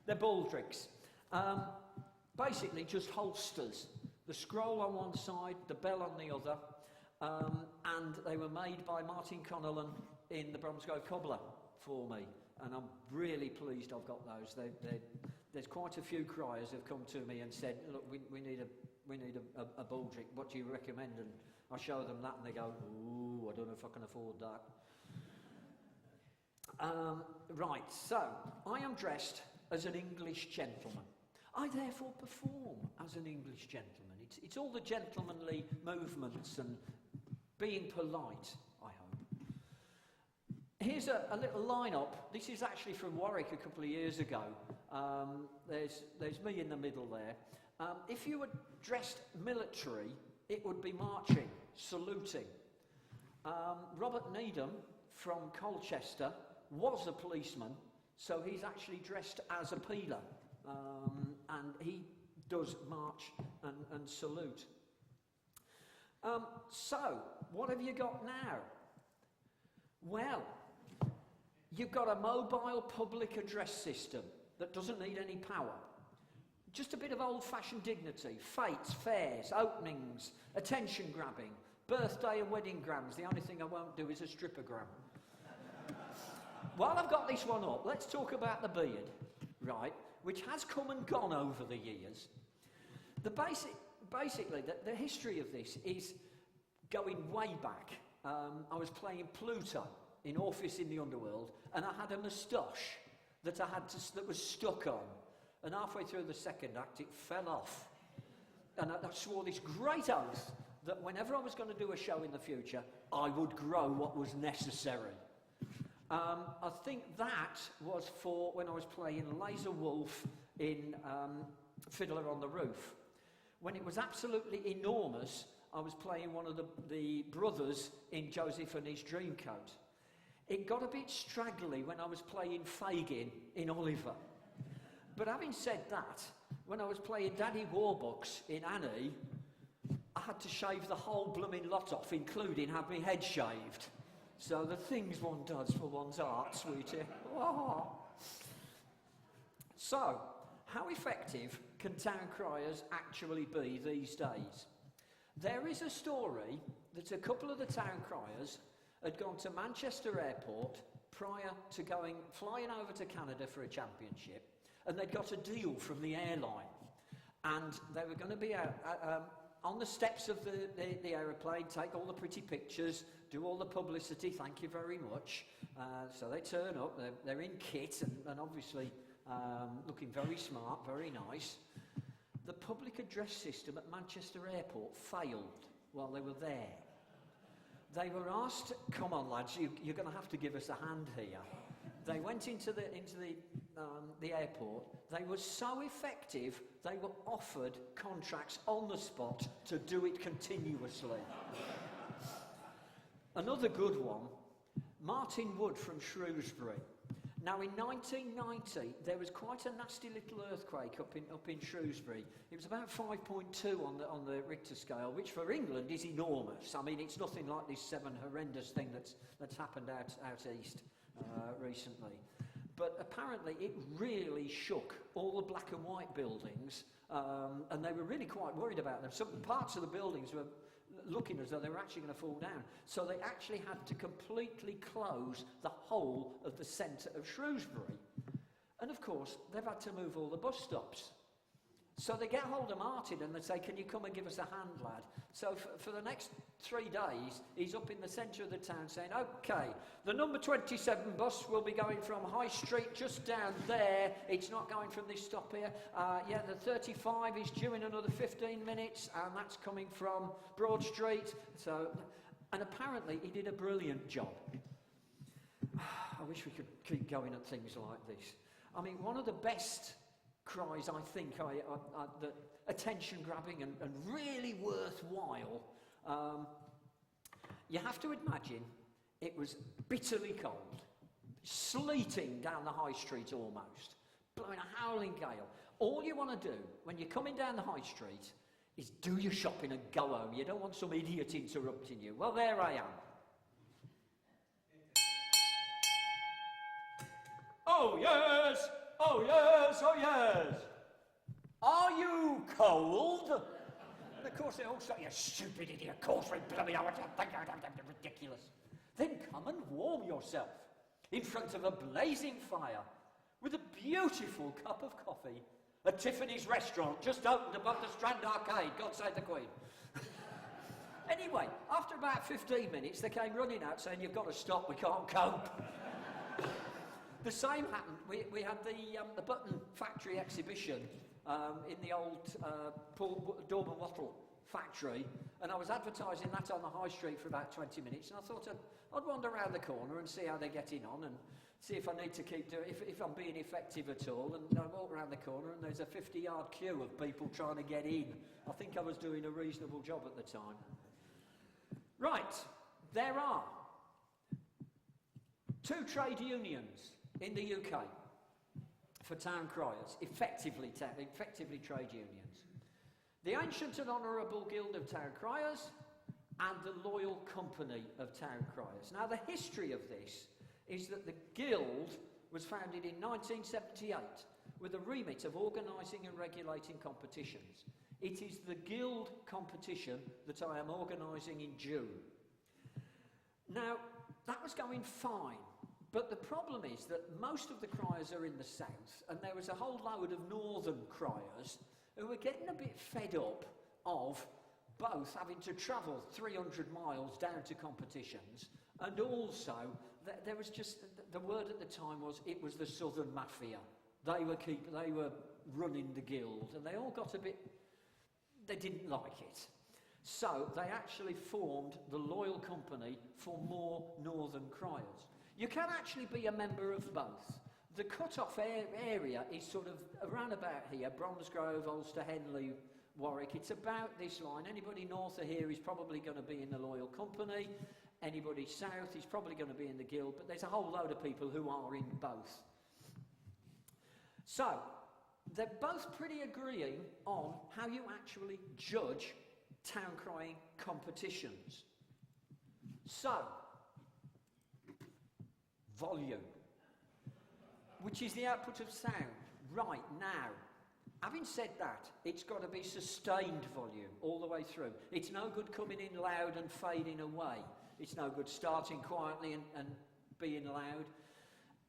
They're baldricks. basically just holsters. The scroll on one side, the bell on the other, and they were made by Martin Connellan in the Bromsgrove Cobbler for me, and I'm really pleased I've got those. There's quite a few criers who've come to me and said, look, we need a baldric, what do you recommend? And I show them that and they go, ooh, I don't know if I can afford that. Right, so I am dressed as an English gentleman. I therefore perform as an English gentleman. It's all the gentlemanly movements and being polite, I hope. Here's a little line-up. This is actually from Warwick a couple of years ago. There's me in the middle there. If you were dressed military, it would be marching, saluting. Robert Needham from Colchester was a policeman, so he's actually dressed as a peeler. And he does march and salute. So, what have you got now? Well, you've got a mobile public address system that doesn't need any power. Just a bit of old-fashioned dignity, fates, fairs, openings, attention grabbing, birthday and wedding grams. The only thing I won't do is a strippogram. While I've got this one up, let's talk about the beard, right, which has come and gone over the years. Basically, the history of this is going way back. I was playing Pluto in Orpheus in the Underworld, and I had a moustache that that was stuck on. And halfway through the second act, it fell off. And I swore this great oath that whenever I was going to do a show in the future, I would grow what was necessary. I think that was for when I was playing Laser Wolf in Fiddler on the Roof. When it was absolutely enormous, I was playing one of the brothers in Joseph and His Dreamcoat. It got a bit straggly when I was playing Fagin in Oliver. But having said that, when I was playing Daddy Warbucks in Annie, I had to shave the whole blooming lot off, including have my head shaved. So the things one does for one's art, sweetie. Oh. So, how effective can town criers actually be these days? There is a story that a couple of the town criers had gone to Manchester Airport prior to flying over to Canada for a championship, and they'd got a deal from the airline, and they were going to be on the steps of the aeroplane, take all the pretty pictures, do all the publicity, thank you very much. So they turn up, they're in kit and obviously looking very smart, very nice. The public address system at Manchester Airport failed while they were there. They were asked, come on lads, you're going to have to give us a hand here. They went into the airport. They were so effective, they were offered contracts on the spot to do it continuously. Another good one, Martin Wood from Shrewsbury. Now in 1990, there was quite a nasty little earthquake up in Shrewsbury. It was about 5.2 on the Richter scale, which for England is enormous. I mean, it's nothing like this 7 horrendous thing that's happened out east recently. But apparently it really shook all the black and white buildings, and they were really quite worried about them. Some parts of the buildings were looking as though they were actually going to fall down. So they actually had to completely close the whole of the centre of Shrewsbury. And of course, they've had to move all the bus stops. So they get hold of Martin and they say, can you come and give us a hand, lad? So for the next 3 days, he's up in the centre of the town saying, OK, the number 27 bus will be going from High Street just down there. It's not going from this stop here. Yeah, the 35 is due in another 15 minutes, and that's coming from Broad Street. And apparently he did a brilliant job. I wish we could keep going at things like this. I mean, one of the best cries, I think, that attention grabbing and really worthwhile. You have to imagine it was bitterly cold, sleeting down the high street almost, blowing a howling gale. All you want to do when you're coming down the high street is do your shopping and go home. You don't want some idiot interrupting you. Well, there I am. Oh yes! Oh yes! Oh yes! Are you cold? And of course they all say, you stupid idiot, of course we bloody are, ridiculous. Then come and warm yourself in front of a blazing fire with a beautiful cup of coffee at Tiffany's restaurant just opened above the Strand Arcade, God save the Queen. Anyway, after about 15 minutes they came running out saying, you've got to stop, we can't cope. The same happened, we had the button factory exhibition in the old Dorman Wattle factory, and I was advertising that on the high street for about 20 minutes, and I thought I'd wander around the corner and see how they're getting on and see if I need to keep doing, if I'm being effective at all. And I walk around the corner and there's a 50-yard queue of people trying to get in. I think I was doing a reasonable job at the time. Right, there are 2 trade unions in the UK for town criers, effectively trade unions. The Ancient and Honourable Guild of Town Criers and the Loyal Company of Town Criers. Now, the history of this is that the Guild was founded in 1978 with a remit of organising and regulating competitions. It is the Guild competition that I am organising in June. Now, that was going fine, but the problem is that most of the criers are in the south, and there was a whole load of northern criers who were getting a bit fed up of both having to travel 300 miles down to competitions, and also there was just, the word at the time was, it was the Southern Mafia. They were running the Guild, and they all got a bit, they didn't like it. So they actually formed the Loyal Company for more northern criers. You can actually be a member of both. The cut-off area is sort of around about here, Bromsgrove, Ulster, Henley, Warwick. It's about this line. Anybody north of here is probably going to be in the Loyal Company. Anybody south is probably going to be in the Guild, but there's a whole load of people who are in both. So, they're both pretty agreeing on how you actually judge town crying competitions. So, volume, which is the output of sound. Right, now, having said that, it's got to be sustained volume all the way through. It's no good coming in loud and fading away. It's no good starting quietly and being loud.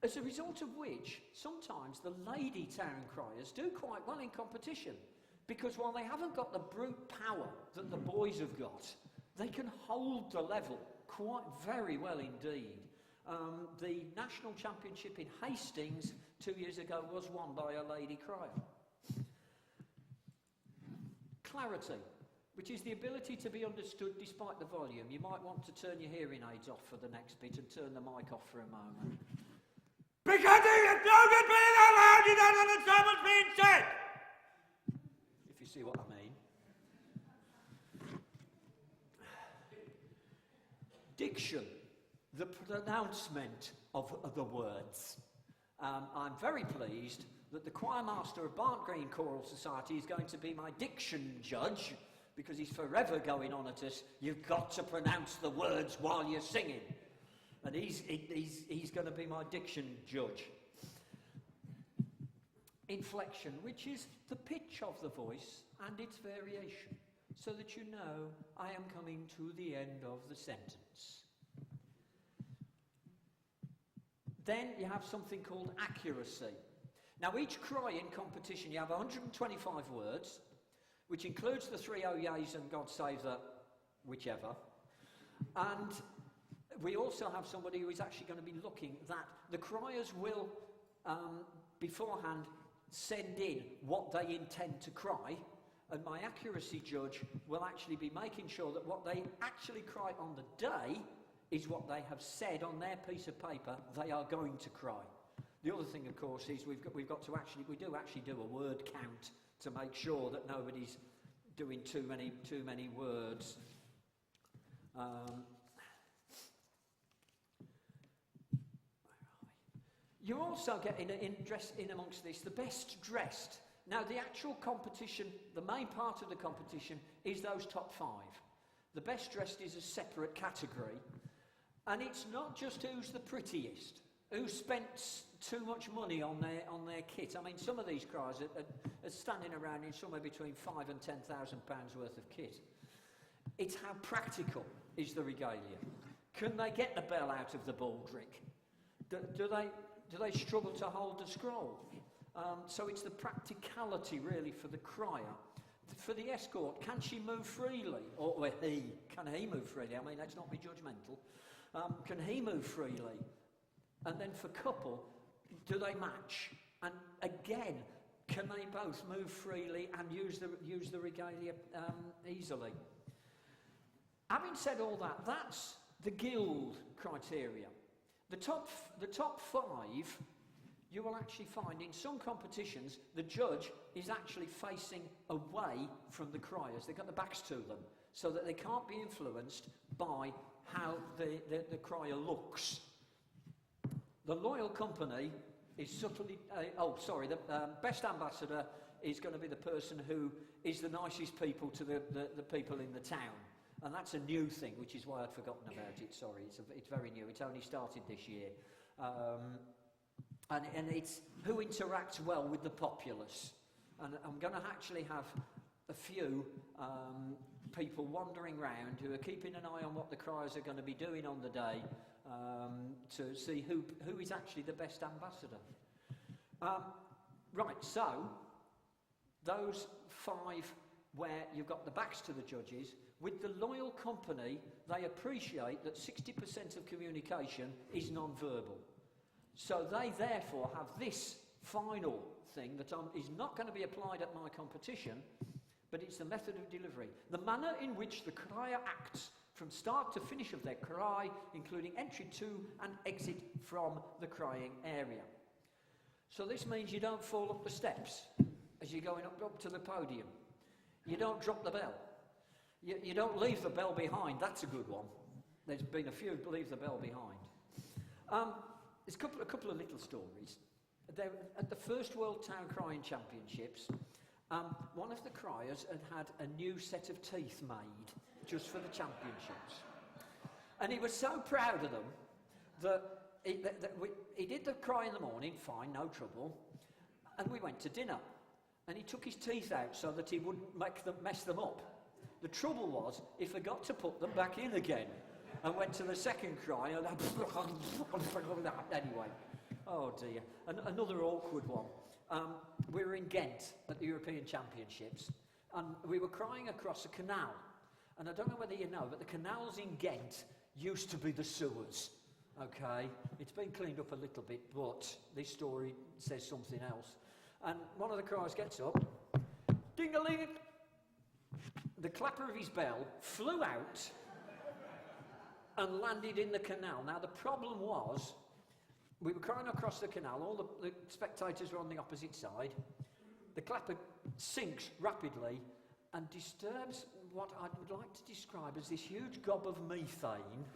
As a result of which, sometimes the lady town criers do quite well in competition, because while they haven't got the brute power that the boys have got, they can hold the level quite very well indeed. The national championship in Hastings 2 years ago was won by a lady crier. Clarity, which is the ability to be understood despite the volume. You might want to turn your hearing aids off for the next bit and turn the mic off for a moment. Because it's no good being out loud, you don't understand what's being said! If you see what I mean. Diction, the pronouncement of the words. I'm very pleased that the choir master of Barnt Green Choral Society is going to be my diction judge, because he's forever going on at us, you've got to pronounce the words while you're singing. And he's going to be my diction judge. Inflection, which is the pitch of the voice and its variation, so that you know I am coming to the end of the sentence. Then you have something called accuracy. Now, each cry in competition, you have 125 words, which includes the 3 oh yeas and God save the whichever. And we also have somebody who is actually going to be looking that the criers will beforehand send in what they intend to cry, and my accuracy judge will actually be making sure that what they actually cry on the day is what they have said on their piece of paper they are going to cry. The other thing, of course, is we do actually do a word count to make sure that nobody's doing too many words. You also get in amongst this the best dressed. Now, the actual competition, the main part of the competition, is those top 5. The best dressed is a separate category, and it's not just who's the prettiest, who spent too much money on their kit. I mean, some of these criers are standing around in somewhere between £5,000 and £10,000 worth of kit. It's how practical is the regalia. Can they get the bell out of the baldric? Do they struggle to hold the scroll? So it's the practicality really for the crier. For the escort, can she move freely? Or can he move freely? I mean, let's not be judgmental. Can he move freely? And then for couple, do they match? And again, can they both move freely and use the regalia easily? Having said all that, that's the guild criteria. The top five, you will actually find in some competitions the judge is actually facing away from the criers. They've got their backs to them so that they can't be influenced by how the crier looks. The loyal company is subtly... the best ambassador is going to be the person who is the nicest people to the people in the town. And that's a new thing, which is why I'd forgotten about it. Sorry, it's very new. It's only started this year. And it's who interacts well with the populace. And I'm going to actually have a few people wandering round who are keeping an eye on what the criers are going to be doing on the day to see who is actually the best ambassador. Right, so those five where you've got the backs to the judges, with the loyal company, they appreciate that 60% of communication is non-verbal. So they therefore have this final thing that is not going to be applied at my competition, but it's the method of delivery. The manner in which the crier acts from start to finish of their cry, including entry to and exit from the crying area. So this means you don't fall up the steps as you're going up to the podium. You don't drop the bell. You don't leave the bell behind. That's a good one. There's been a few leave the bell behind. There's a couple of little stories. At the first World Town Crying Championships, one of the criers had a new set of teeth made just for the championships. And he was so proud of them that he did the cry in the morning, fine, no trouble, and we went to dinner. And he took his teeth out so that he wouldn't mess them up. The trouble was, he forgot to put them back in again and went to the second cry and anyway. Oh dear. Another awkward one. We were in Ghent at the European Championships and we were crying across a canal. And I don't know whether you know, but the canals in Ghent used to be the sewers. Okay? It's been cleaned up a little bit, but this story says something else. And one of the criers gets up, ding-a-ling! The clapper of his bell flew out and landed in the canal. Now the problem was, we were crying across the canal, all the spectators were on the opposite side. The clapper sinks rapidly and disturbs what I would like to describe as this huge gob of methane,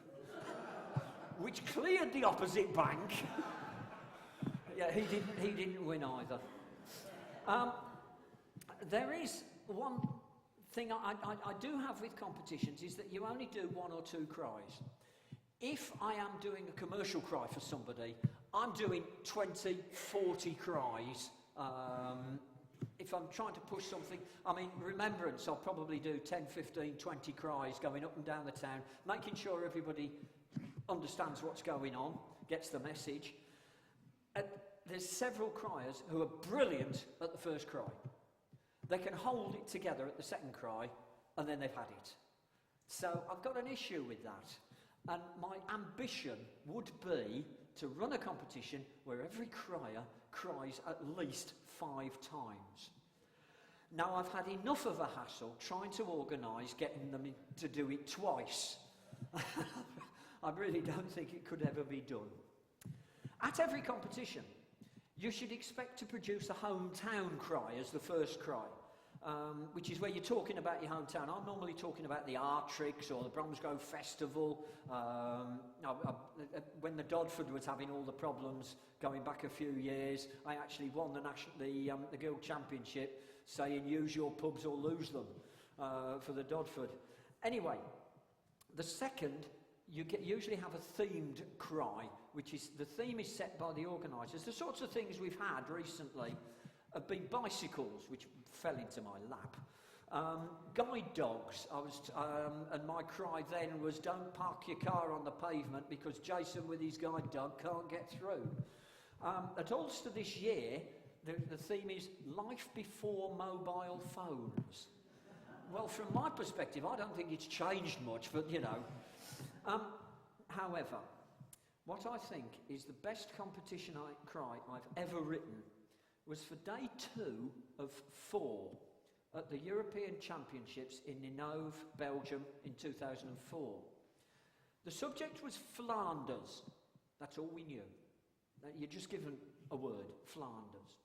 which cleared the opposite bank. Yeah, he didn't win either. There is one thing I do have with competitions is that you only do one or two cries. If I am doing a commercial cry for somebody, I'm doing 20, 40 cries. If I'm trying to push something, I mean, remembrance, I'll probably do 10, 15, 20 cries going up and down the town, making sure everybody understands what's going on, gets the message. There's several criers who are brilliant at the first cry. They can hold it together at the second cry, and then they've had it. So I've got an issue with that. And my ambition would be to run a competition where every crier cries at least 5 times. Now, I've had enough of a hassle trying to organise getting them to do it twice. I really don't think it could ever be done. At every competition, you should expect to produce a hometown cry as the first cry, which is where you're talking about your hometown. I'm normally talking about the Artrix or the Bromsgrove Festival. When the Dodford was having all the problems going back a few years, I actually won the Guild Championship, saying use your pubs or lose them for the Dodford. Anyway, the second usually have a themed cry, which is, the theme is set by the organisers. The sorts of things we've had recently have been bicycles, which fell into my lap, guide dogs, and my cry then was, don't park your car on the pavement because Jason with his guide dog can't get through. At Ulster this year, the theme is life before mobile phones. Well, from my perspective, I don't think it's changed much, but you know. However, what I think is the best competition cry I've ever written was for day 2 of 4 at the European Championships in Ninove, Belgium in 2004. The subject was Flanders. That's all we knew. You're just given a word, Flanders.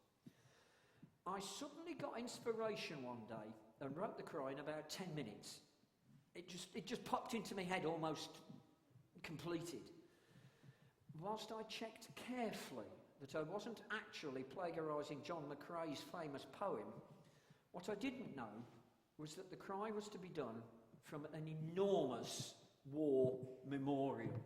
I suddenly got inspiration one day and wrote the cry in about 10 minutes. It just popped into my head, almost completed. Whilst I checked carefully that I wasn't actually plagiarising John McCrae's famous poem, what I didn't know was that the cry was to be done from an enormous war memorial.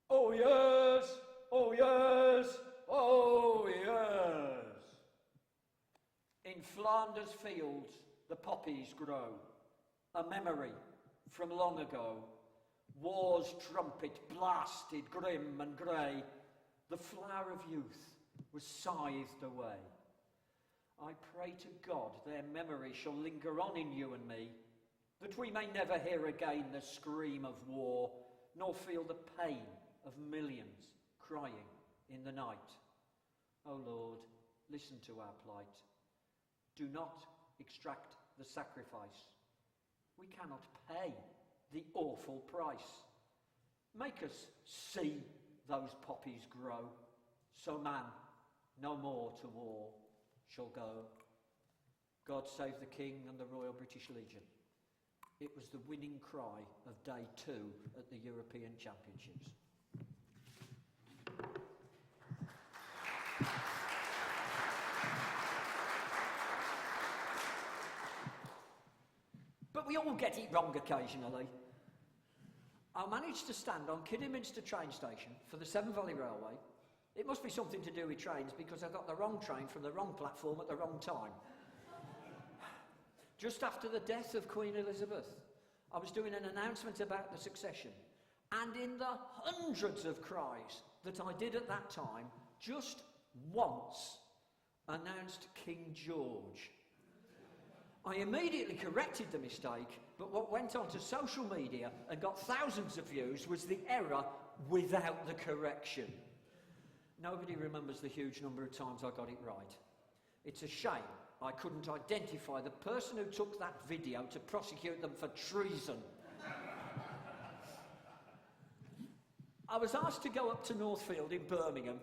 Oh yes, oh yes, oh yes. In Flanders fields the poppies grow, a memory from long ago. War's trumpet blasted grim and grey, the flower of youth was scythed away. I pray to God their memory shall linger on in you and me, that we may never hear again the scream of war, nor feel the pain of millions crying in the night. O Lord, listen to our plight. Do not extract the sacrifice. We cannot pay the awful price. Make us see those poppies grow, so man no more to war shall go. God save the King and the Royal British Legion. It was the winning cry of day 2 at the European Championships. But we all get it wrong occasionally. I managed to stand on Kidderminster train station for the Severn Valley Railway. It must be something to do with trains because I got the wrong train from the wrong platform at the wrong time. Just after the death of Queen Elizabeth, I was doing an announcement about the succession, and in the hundreds of cries that I did at that time, just once announced King George. I immediately corrected the mistake, but what went on to social media and got thousands of views was the error without the correction. Nobody remembers the huge number of times I got it right. It's a shame I couldn't identify the person who took that video to prosecute them for treason. I was asked to go up to Northfield in Birmingham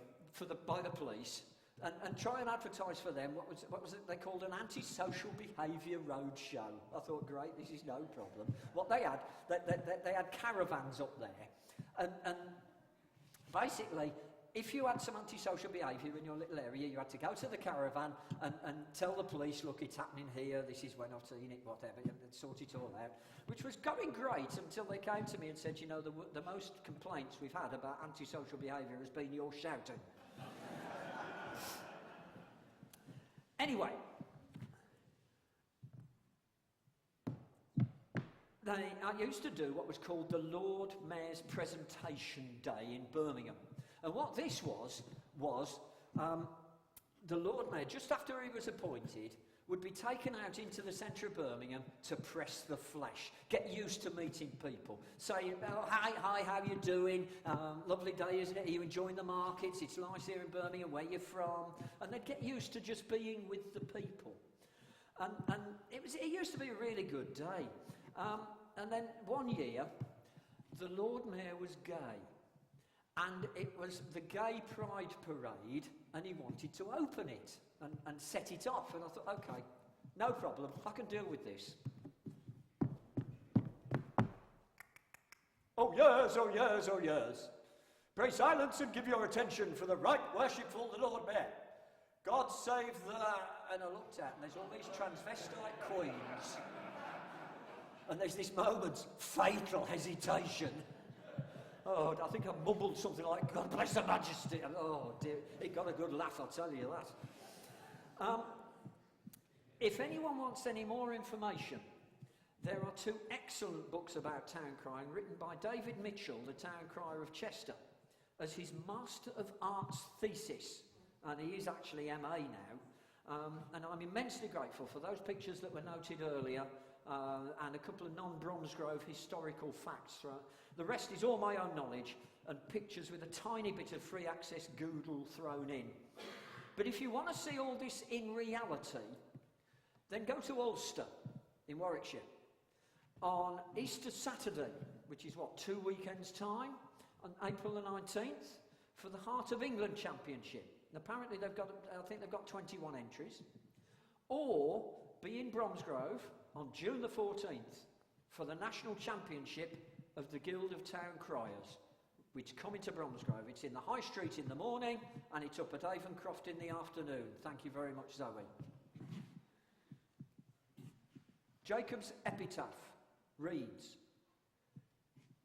by the police and try and advertise for them what was it they called an anti-social behaviour road show. I thought, great, this is no problem. What they had, they had caravans up there, and basically, if you had some antisocial behaviour in your little area, you had to go to the caravan and tell the police, look, it's happening here, this is when I've seen it, whatever, and sort it all out, which was going great until they came to me and said, you know, the most complaints we've had about antisocial behaviour has been your shouting. Anyway, I used to do what was called the Lord Mayor's Presentation Day in Birmingham. And what this was the Lord Mayor, just after he was appointed, would be taken out into the centre of Birmingham to press the flesh, get used to meeting people, say, oh, hi, how you doing? Lovely day, isn't it? Are you enjoying the markets? It's nice here in Birmingham, where you from? And they'd get used to just being with the people. And it used to be a really good day. And then one year, the Lord Mayor was gay. And it was the Gay Pride Parade, and he wanted to open it and set it off. And I thought, OK, no problem, I can deal with this. Oh yes, oh yes, oh yes. Pray silence and give your attention for the right worshipful the Lord Mayor. God save the... And I looked at, and there's all these transvestite queens. And there's this moment's fatal hesitation. Oh, I think I mumbled something like, God bless Her Majesty. And, oh, dear, it got a good laugh, I'll tell you that. If anyone wants any more information, there are 2 excellent books about town crying written by David Mitchell, the town crier of Chester, as his Master of Arts thesis. And he is actually MA now. And I'm immensely grateful for those pictures that were noted earlier and a couple of non-Bromsgrove historical facts. Right? The rest is all my own knowledge and pictures with a tiny bit of free access Google thrown in. But if you want to see all this in reality, then go to Ulster in Warwickshire on Easter Saturday, which is 2 weekends' time, on April the 19th, for the Heart of England Championship. And apparently I think they've got 21 entries. Or be in Bromsgrove on June the 14th for the National Championship of the Guild of Town Criers, which come into Bromsgrove. It's in the High Street in the morning and it's up at Avencroft in the afternoon. Thank you very much, Zoe. Jacob's epitaph reads,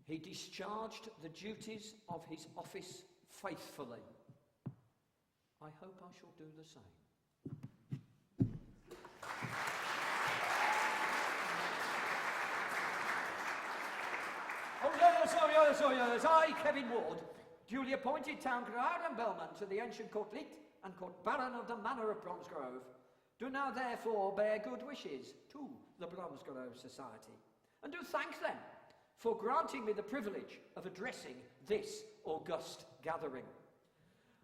"He discharged the duties of his office faithfully. I hope I shall do the same." Oh yes, I, Kevin Ward, duly appointed town crier and bellman to the ancient court leet and court baron of the manor of Bromsgrove, do now therefore bear good wishes to the Bromsgrove Society, and do thank them for granting me the privilege of addressing this august gathering.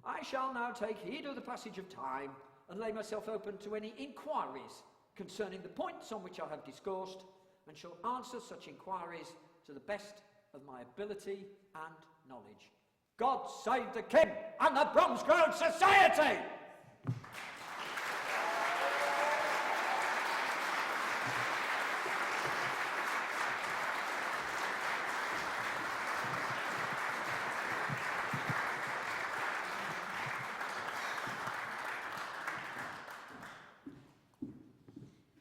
I shall now take heed of the passage of time and lay myself open to any inquiries concerning the points on which I have discoursed, and shall answer such inquiries to the best of my ability and knowledge. God save the King and the Bromsgrove Society!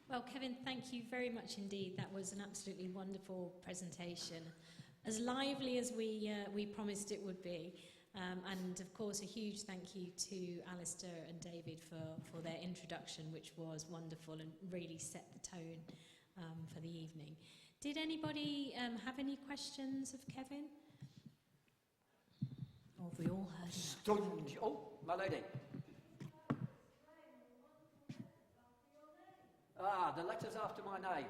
Well, Kevin, thank you very much indeed. That was an absolutely wonderful presentation, as lively as we promised it would be. And of course, a huge thank you to Alastair and David for their introduction, which was wonderful and really set the tone for the evening. Did anybody have any questions of Kevin? Or have we all heard enough? Stunned. Oh, my lady. The letters after my name.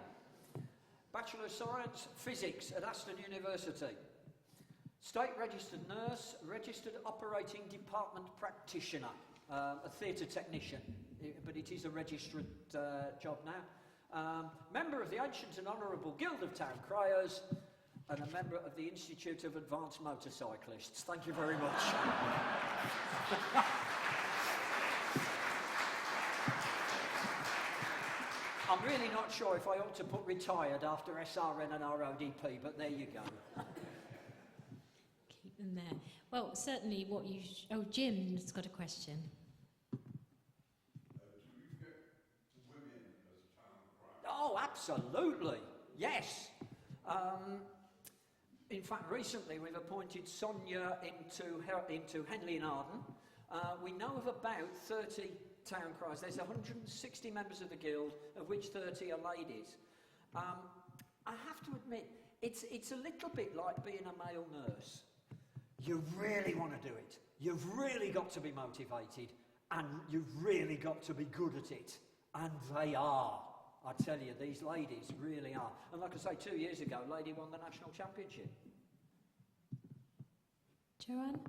Bachelor of Science, Physics at Aston University. State registered nurse, registered operating department practitioner, a theatre technician, but it is a registered job now. Member of the Ancient and Honourable Guild of Town Criers, and a member of the Institute of Advanced Motorcyclists. Thank you very much. I'm really not sure if I ought to put retired after SRN and RODP, but there you go. Keep them there. Well, certainly what you... Jim's got a question. Do you get women as town criers? Oh, absolutely. Yes. In fact, recently we've appointed Sonia into Henley and Arden. We know of about 30 town criers. There's 160 members of the guild, of which 30 are ladies. I have to admit, it's a little bit like being a male nurse. You really want to do it. You've really got to be motivated, and you've really got to be good at it. And they are. I tell you, these ladies really are. And like I say, 2 years ago, a lady won the national championship. Joanne?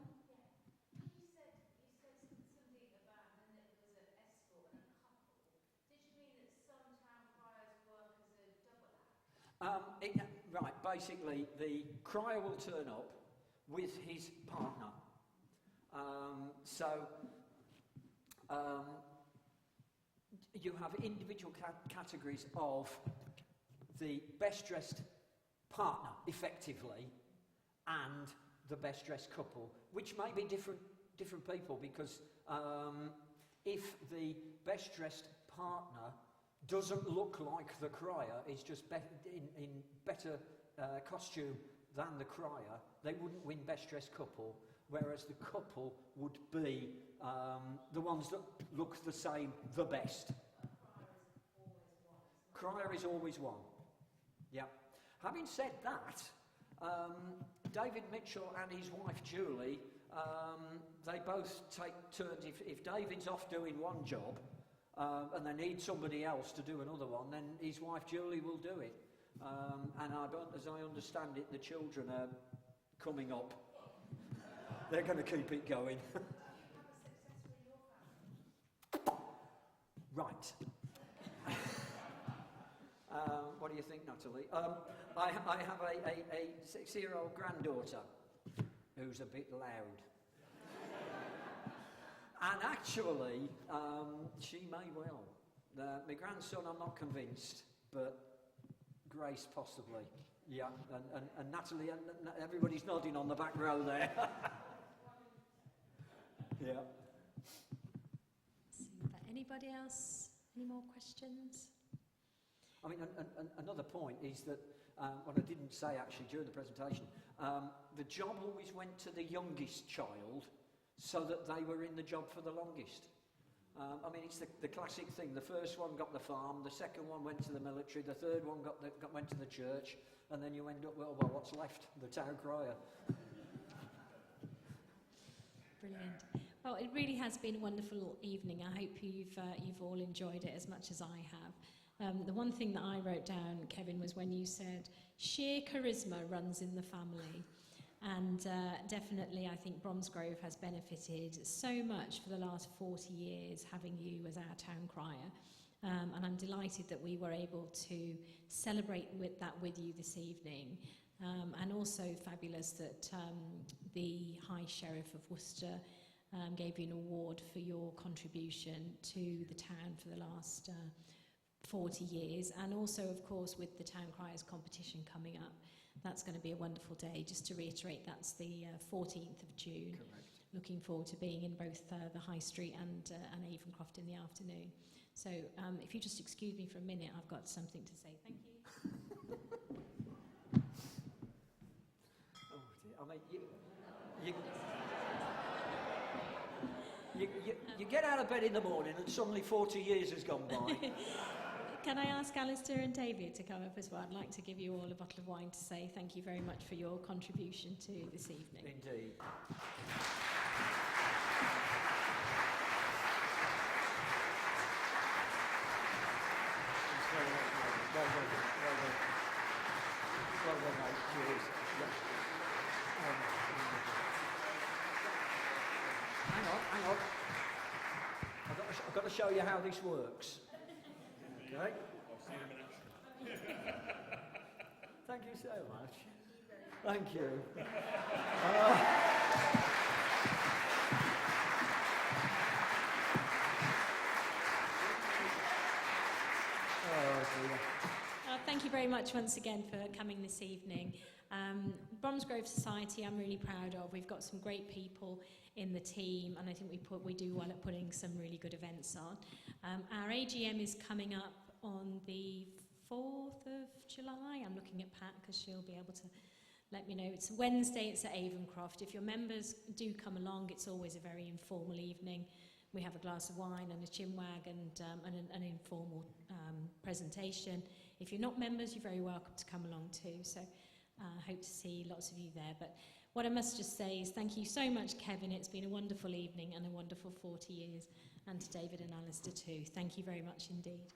Right, basically the crier will turn up with his partner. You have individual categories of the best dressed partner, effectively, and the best dressed couple, which may be different people, because if the best dressed partner doesn't look like the crier, is just in better costume than the crier, they wouldn't win best dressed couple, whereas the couple would be the ones that look the same, the best. Crier is always one. Yeah. Having said that, David Mitchell and his wife Julie, they both take turns. If David's off doing one job and they need somebody else to do another one, then his wife Julie will do it. And as I understand it, the children are coming up. They're going to keep it going. Right. What do you think, Natalie? I have a 6-year-old granddaughter who's a bit loud. And actually, she may well. My grandson, I'm not convinced, but Grace possibly. Yeah, and Natalie, and everybody's nodding on the back row there. Yeah. Super. Anybody else? Any more questions? I mean, another point is that, what I didn't say actually during the presentation, the job always went to the youngest child so that they were in the job for the longest. I mean, it's the classic thing. The first one got the farm, the second one went to the military, the third one went to the church, and then you end up, well, what's left? The town crier. Brilliant. Well, it really has been a wonderful evening. I hope you've all enjoyed it as much as I have. The one thing that I wrote down, Kevin, was when you said sheer charisma runs in the family. And definitely, I think Bromsgrove has benefited so much for the last 40 years having you as our town crier. And I'm delighted that we were able to celebrate with you this evening. And also fabulous that the High Sheriff of Worcester gave you an award for your contribution to the town for the last 40 years. And also, of course, with the Town Criers competition coming up, that's going to be a wonderful day. Just to reiterate, that's the 14th of June. Correct. Looking forward to being in both the High Street and Avonscroft in the afternoon. So if you just excuse me for a minute, I've got something to say. Thank you. Oh dear. I mean, you get out of bed in the morning and suddenly 40 years has gone by. Can I ask Alastair and David to come up as well? I'd like to give you all a bottle of wine to say thank you very much for your contribution to this evening. Indeed. Well done, mate. Cheers. Yeah. Hang on. I've got to show you how this works. Okay. Thank you so much. Thank you. Thank you very much once again for coming this evening. Bromsgrove Society, I'm really proud of. We've got some great people in the team, and I think we do well at putting some really good events on. Our AGM is coming up on the 4th of July. I'm looking at Pat because she'll be able to let me know. It's Wednesday, it's at Avonscroft. If your members do come along, it's always a very informal evening. We have a glass of wine and a chinwag and an informal presentation. If you're not members, you're very welcome to come along too. So I hope to see lots of you there. But what I must just say is thank you so much, Kevin. It's been a wonderful evening and a wonderful 40 years. And to David and Alastair too. Thank you very much indeed.